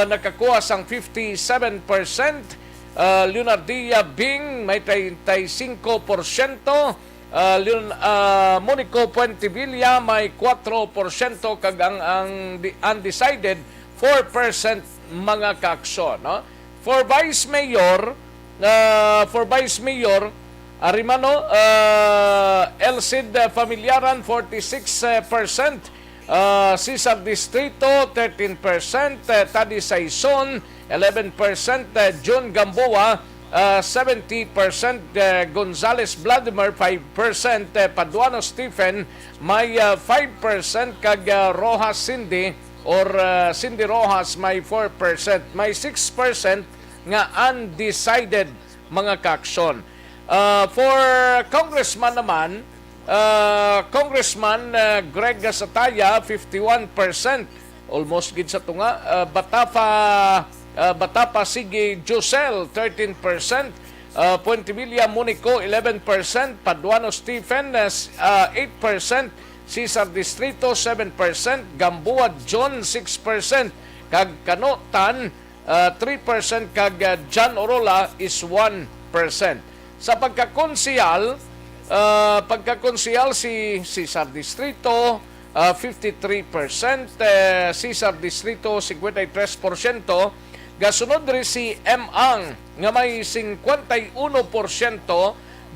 nakakuha sang 57%, Leonardia Bing may 35%, Monico Puentevilla may 4%, kag ang undecided 4%, mga ka-aksyon, no? For Vice Mayor, Arimano, Elcid Familiaran 46%, Cesar Distrito 13%, Tadi Saison 11%, John Gamboa 70%, Gonzales Vladimir 5%, Paduano Stephen may 5%, kag Rojas Cindy or Cindy Rojas may 4%, may 6% nga undecided, mga ka-aksyon. For Congressman naman, Congressman Greg Sataya 51%, almost gid sa tunga. Batapa Sige Josel 13%, Puentevilla Monico 11%, Paduano Stephen 8%, Cesar Distrito 7%, Gamboa John 6%, kag Kanotan 3%, kag John Orola is 1%. Sa pagkakonsihal si Cesar Distrito 53%, Cesar Distrito 53%, gasunod rin si Ang nga may 51%,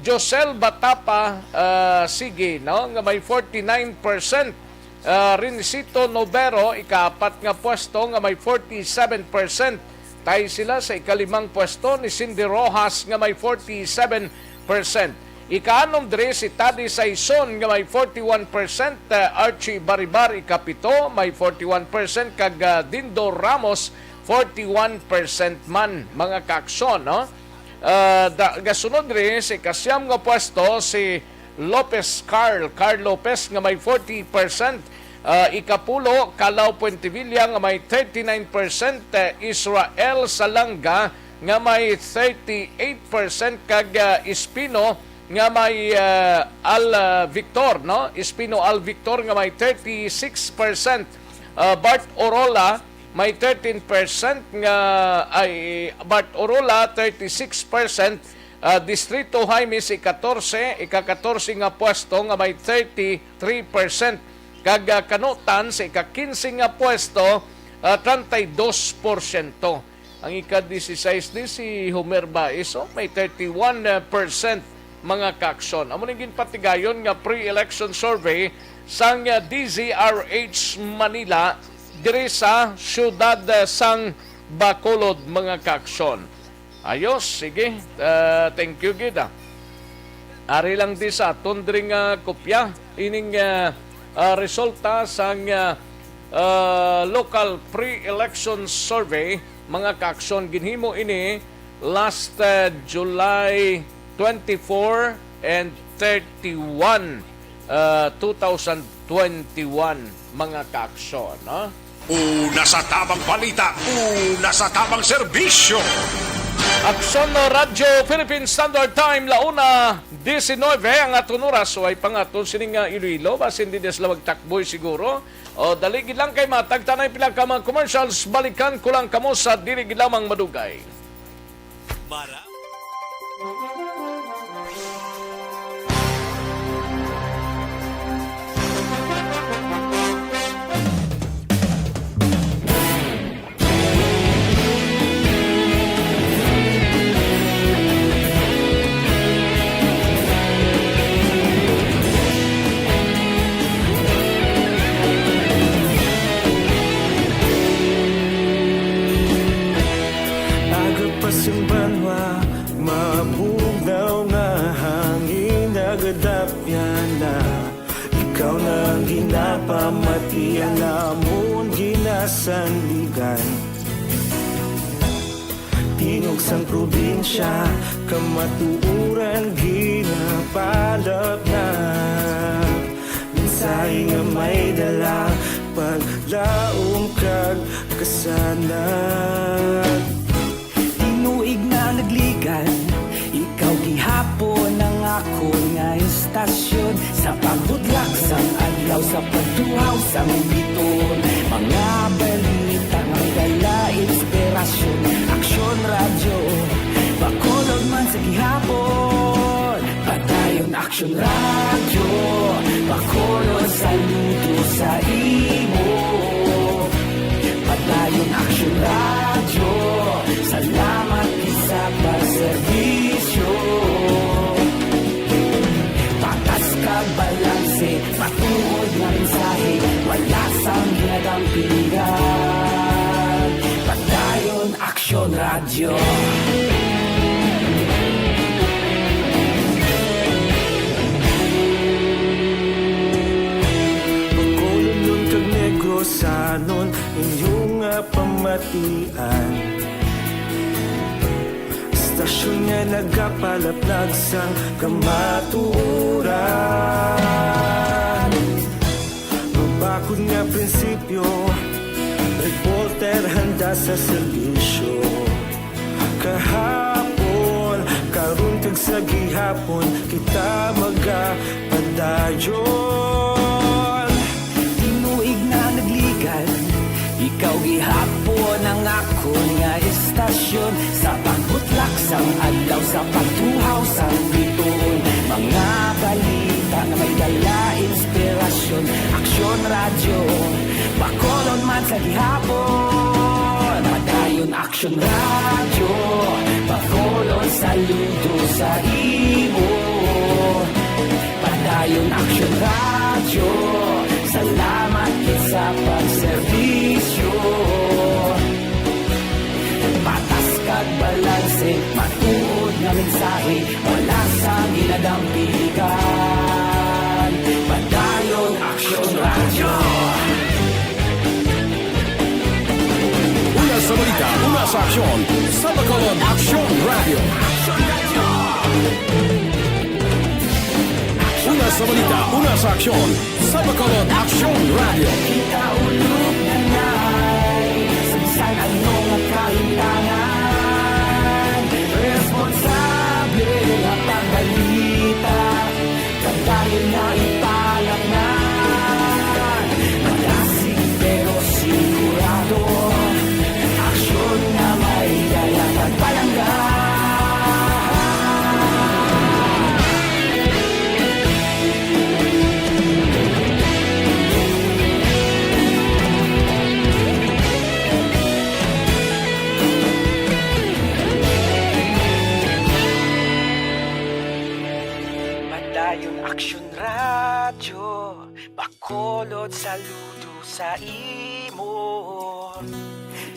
Josel Batapa Sige, no, nga may 49%, Rincito Novero ikaapat nga pwesto nga may 47%. Tayo sila sa ikalimang pwesto ni Cindy Rojas nga may 47%. Ikaanom dre si Tadi Saison nga may 41%, Archie Baribar ikapito may 41%, kag Dindo Ramos 41% man, mga ka-aksyon, no? Gasunod rin si kasyam nga pwesto si Carl Lopez nga may 40%, ikapulo Calao Puentevilla nga may 39%, Israel Salanga nga may 38%, kag Espino nga may Al Victor, no? Espino Al Victor nga may 36%, Bart Orola may 13% nga Bart Orola 36%, Distrito Jaimes ika-14 nga pwesto nga may 33%, kag Kanutan sa ika-15 nga pwesto 32%. Ang ika-16 ni si Homer Baezo may 31%, mga ka-aksyon. Amo ning ginpatigayon nga pre-election survey sang DZRH Manila diri sa siyudad sang Bacolod, mga ka-aksyon. Ayos, sige. Thank you, Gida. Ari lang di sa aton diri nga kopya ining resulta sang local pre-election survey, mga ka-aksyon. Ginhimo ini last July 24 and 31, 2021, mga ka-aksyon, no? Una sa tamang balita, una sa tamang serbisyo. Aksyon Radyo Philippine Standard Time, launa 19 ang aton oras. So ay pangaton sining Iloilo, basin di des lawag takboy siguro. O daligid lang kay matag tanay pila ka mga commercials, balikan ko lang kamo sa diligid lamang madugay. sanligan. Tingog sang probinsya, kamatuuran ginapalap na. Minsay nga may dala, paglaom kag kasanag. Tinuig na nagligan, ikaw gihapon ang ako nga istasyon. Sa pagbudlak sang adlaw, sa pagtuhaw sang biton. Mga balita nga dala inspirasyon. Aksyon radyo, bakolog man sa gihapon. Padayon aksyon radyo, bakolog saludo sa imo. Padayon aksyon radyo, salamat sa pagserbisyo. Patas kag balanse, patuod na mensahe, wala sang ginagampiligan. Padayon aksyon radyo. Pagkolong kag negrosanon, inyong pamatian. Istasyon nga nagapalaplag sang kamatuuran. Mabakod nga prinsipyo, reporter handa sa serbisyo. Kahapon, karon kag sa gihapon, kita magapadayon. Tinuig na nagligan, ikaw gihapon ang ako nga istasyon. Sa pagbutlak sang adlaw, sa pagtuhaw sang biton. Mga balita na may dala inspirasyon. Aksyon radyo, bakolon man sa gihapon. Padayon aksyon radyo, bakolon saludo sa imo. Padayon aksyon radyo, salamat sa pagserbisyo. Patas kag balanse, matuod nga mensahe, wala sa ginadampiligan. Padayon aksyon radyo. Una sa balita, una sa aksyon, sa Bacolod Aksyon Radio. Una sa balita, una sa aksyon, sa Bacolod Aksyon Radio. Kita ulog na na'y sansan anong kahintangan. Responsable na pagbalita, pagdayon na ipalak na. Malasig pero sigurado, aksyon na may dala pagpalanggan. Padayon aksyon radyo, bakolod saludo sa imo.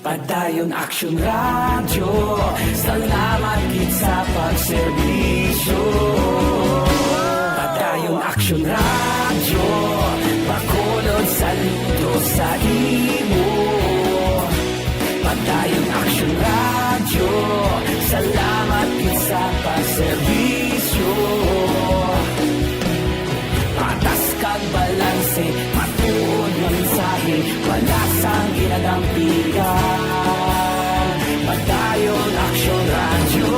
Padayon aksyon radyo, salamat gid sa pagserbisyo. Padayon aksyon radyo, bakolod saludo sa imo. Padayon aksyon radyo, salamat gid sa pagserbisyo. Patas kag balanse, matuod nga mensahe, wala sang ginadampigan. Padayon aksyon radyo.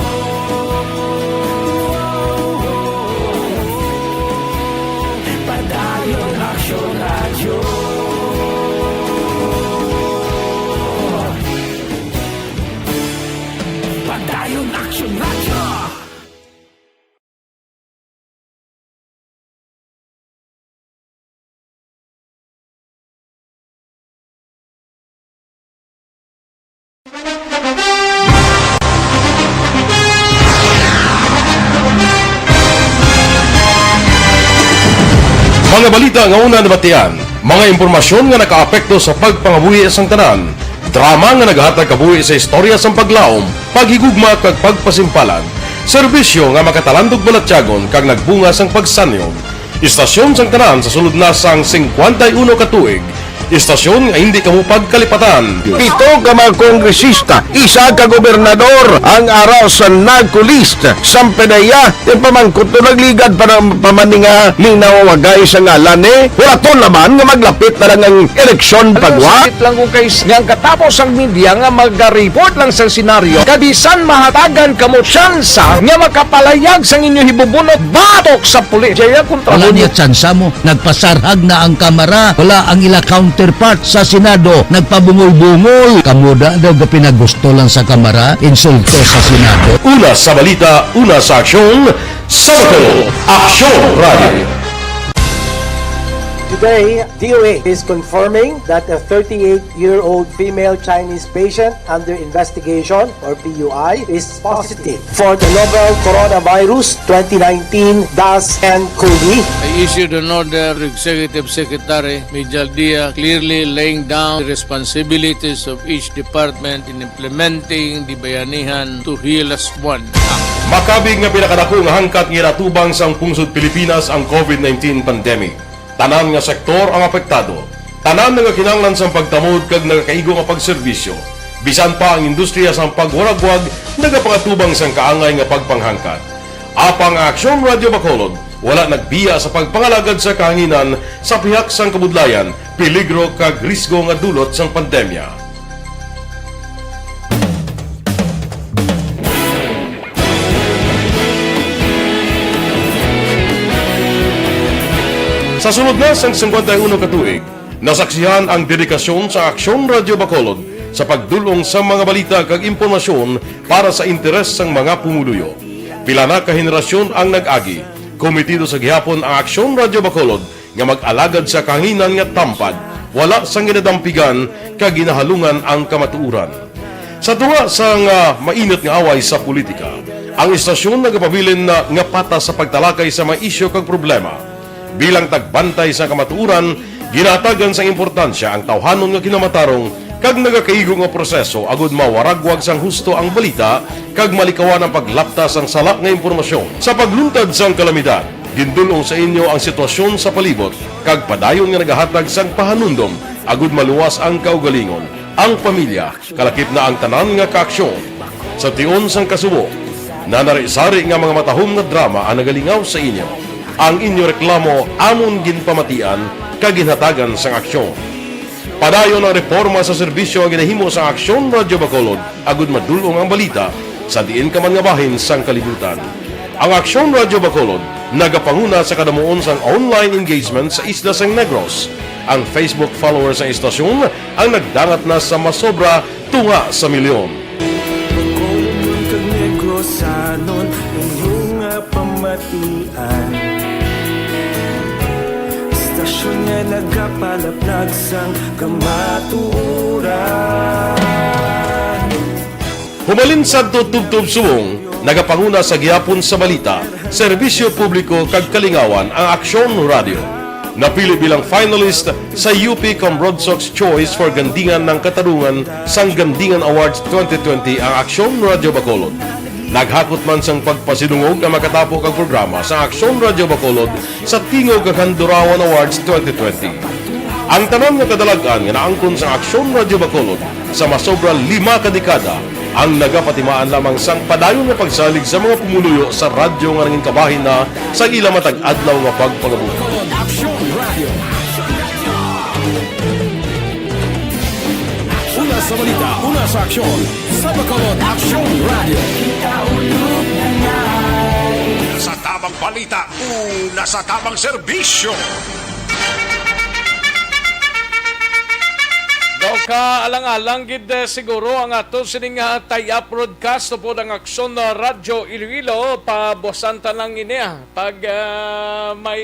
Padayon aksyon radyo. Padayon aksyon radyo. Mga balita nga una nabatian, mga impormasyon nga nakaapekto sa pagpangabuhi sang tanan, drama nga naghatag kabuhi sa istorya sang paglaom, paghigugma kag pagpasimpalan, serbisyo nga makatalandog balatyagon kag nagbunga sang pagsanyog, istasyon sang tanan sa sulod na sang 51 ka tuig, Istasyon nga hindi kamo pagkalipatan. Pito ka mga kongresista, isa ka gobernador ang araw sa nagkulist sa PDEA yung pamangkot to nagligad para pamaninga linaw wagay sa ngalan wala to naman nga maglapit na lang ang eleksyon pagwa. Sakit lang kung kayo nga katapos ang media nga mag-report lang sa senaryo kabisan mahatagan kamo tsansa nga makapalayag sa inyo hibubunot batok sa pulis. Jaya kontra Wala niya tsansa mo, nagpasarhag na ang kamara, wala ang ila counterpart sa Senado, nagpabungol-bungol. Kamuda daw ga pinagusto lang sa kamara, insulto sa Senado. Una sa balita, una sa aksyon, sa Bacolod, Aksyon Radio. Today, DOA is confirming that a 38-year-old female Chinese patient under investigation, or PUI, is positive for the novel coronavirus 2019 DAS-CoV. I issued an order to Executive Secretary Mijal Dia clearly laying down the responsibilities of each department in implementing the Bayanihan to Heal as One Act. Makabig nga pinakadako nga hangkat nga natubang sang pungsod Pilipinas ang COVID-19 pandemic. Tanan nga sektor ang apektado. Tanan nga kinahanglan sang pagtamod kag nagakaigo nga pagserbisyo. Bisan pa ang industriya sang pagwaragwag nagapangatubang sang kaangay nga pagpanghangkat. Apang Aksyon Radio Bacolod wala nagbiya sa pagpangalagad sa kahanginan sa pihak sang kabudlayan, peligro kag risgo nga dulot sang pandemya. Sa sunod na sang 51 katuig, nasaksihan ang dedikasyon sa Aksyon Radio Bacolod sa pagdulong sa mga balita kag impormasyon para sa interes sang mga pumuluyo. Pila na ka henerasyon ang nag-agi, komitido sa gihapon ang Aksyon Radio Bacolod nga mag-alagad sa kahanginan nga tampad, wala sang ginadampigan kag ginahalungan ang kamatuuran. Sa tunga sang mainit nga away sa politika, ang istasyon nagapabilin na nga patas sa pagtalakay sa mga isyu kag problema. Bilang tagbantay sa kamatuuran, ginatagan sa importansya ang tawhanon nga kinamatarong kag nagakaigo nga proseso agud mawaragwag sang husto ang balita kag malikawan ang paglaptas ang sala nga impormasyon. Sa pagluntad sang kalamidad, gindulong sa inyo ang sitwasyon sa palibot kag padayon nga nagahatag sang pahanundom agud maluwas ang kaugalingon, ang pamilya, kalakip na ang tanan nga kaaksyon. Sa tion sang kasubo, nanari-sari nga mga matahom nga drama ang nagalingaw sa inyo. Ang inyo reklamo amon ginpamatian kaginhatagan sang aksyon. Padayon ang reforma sa serbisyo ang ginahimo sa Aksyon Radio Bacolod agud madulong ang balita sa diin ka man nga bahin sang kalibutan. Ang Aksyon Radio Bacolod nagapanguna sa kadamuon sang online engagement sa isla sang Negros. Ang Facebook followers sa istasyon ang nagdangat na sa masobra tunga sa milyon. Bacolod kag Negros anon inyong pamatian. Istasyon nga nagapalaplag sang kamaturan. Humalin sa tutubtub suwong, nagapanguna sa gihapon sa balita, serbisyo publiko kag kalingawan ang Aksyon Radio. Napili bilang finalist sa UP Comrodsox Choice for Gandingan ng Katarungan sang Gandingan Awards 2020 ang Aksyon Radio Bacolod. Naghakot man sang pagpasinungog ang makatapo kang programa sa Aksyon Radio Bacolod sa Tingog kag Handurawan Awards 2020. Ang tanan nga kadalagan nga naangkon sa Aksyon Radio Bacolod sa masobra 5 ka dekada ang nagapatimaan lamang sang padayon nga pagsalig sa mga pumuluyo sa radyo nga nanging kabahin na sa ila matag adlaw nga pagpangabuhi. Una sa balita, una sa aksyon, sa Bacolod Aksyon Radio. Sa tamang balita, una sa tamang serbisyo. Daw ka alang-alang gid siguro ang ato sining tie-up broadcast po ng Aksyon na Radyo Iloilo pabosanta lang ini pag may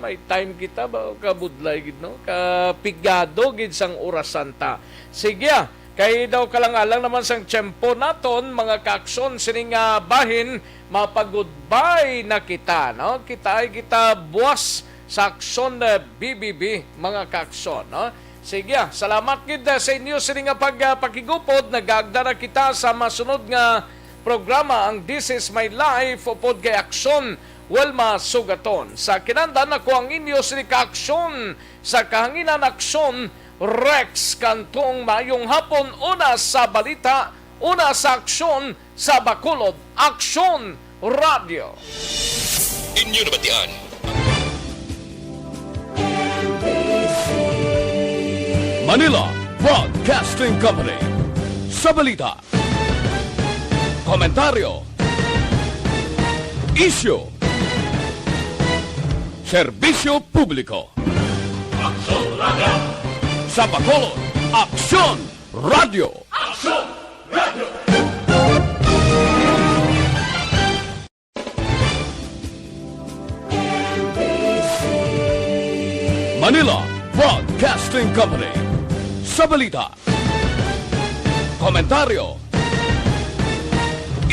may time kita ba kabudlay gid no kapigado gid sang oras santa. Sige kay daw kalang-alang naman sang tiyempo naton mga kaaksyon sining bahin mapag-goodbye na kita no kita buwas sa Aksyon na BBB mga kaaksyon no. Sige, salamat gid sa inyo sa nga pagpakigupod. Nagagdara kita sa masunod nga programa ang This Is My Life upod kay Aksyon Wilma Sugaton. Sa kinandan ako ang inyo sini kaaksyon sa kahanginan aksyon Rex kantong mayong hapon, una sa balita, una sa aksyon sa Bacolod, Aksyon Radio. Inyo na batian. Manila Broadcasting Company. Sa balita, komentaryo, issue, serbisyo publiko. Aksyon Radio. Sa Bacolod, Aksyon Radio. Aksyon Radio. Manila Broadcasting Company. Sa balita, komentaryo,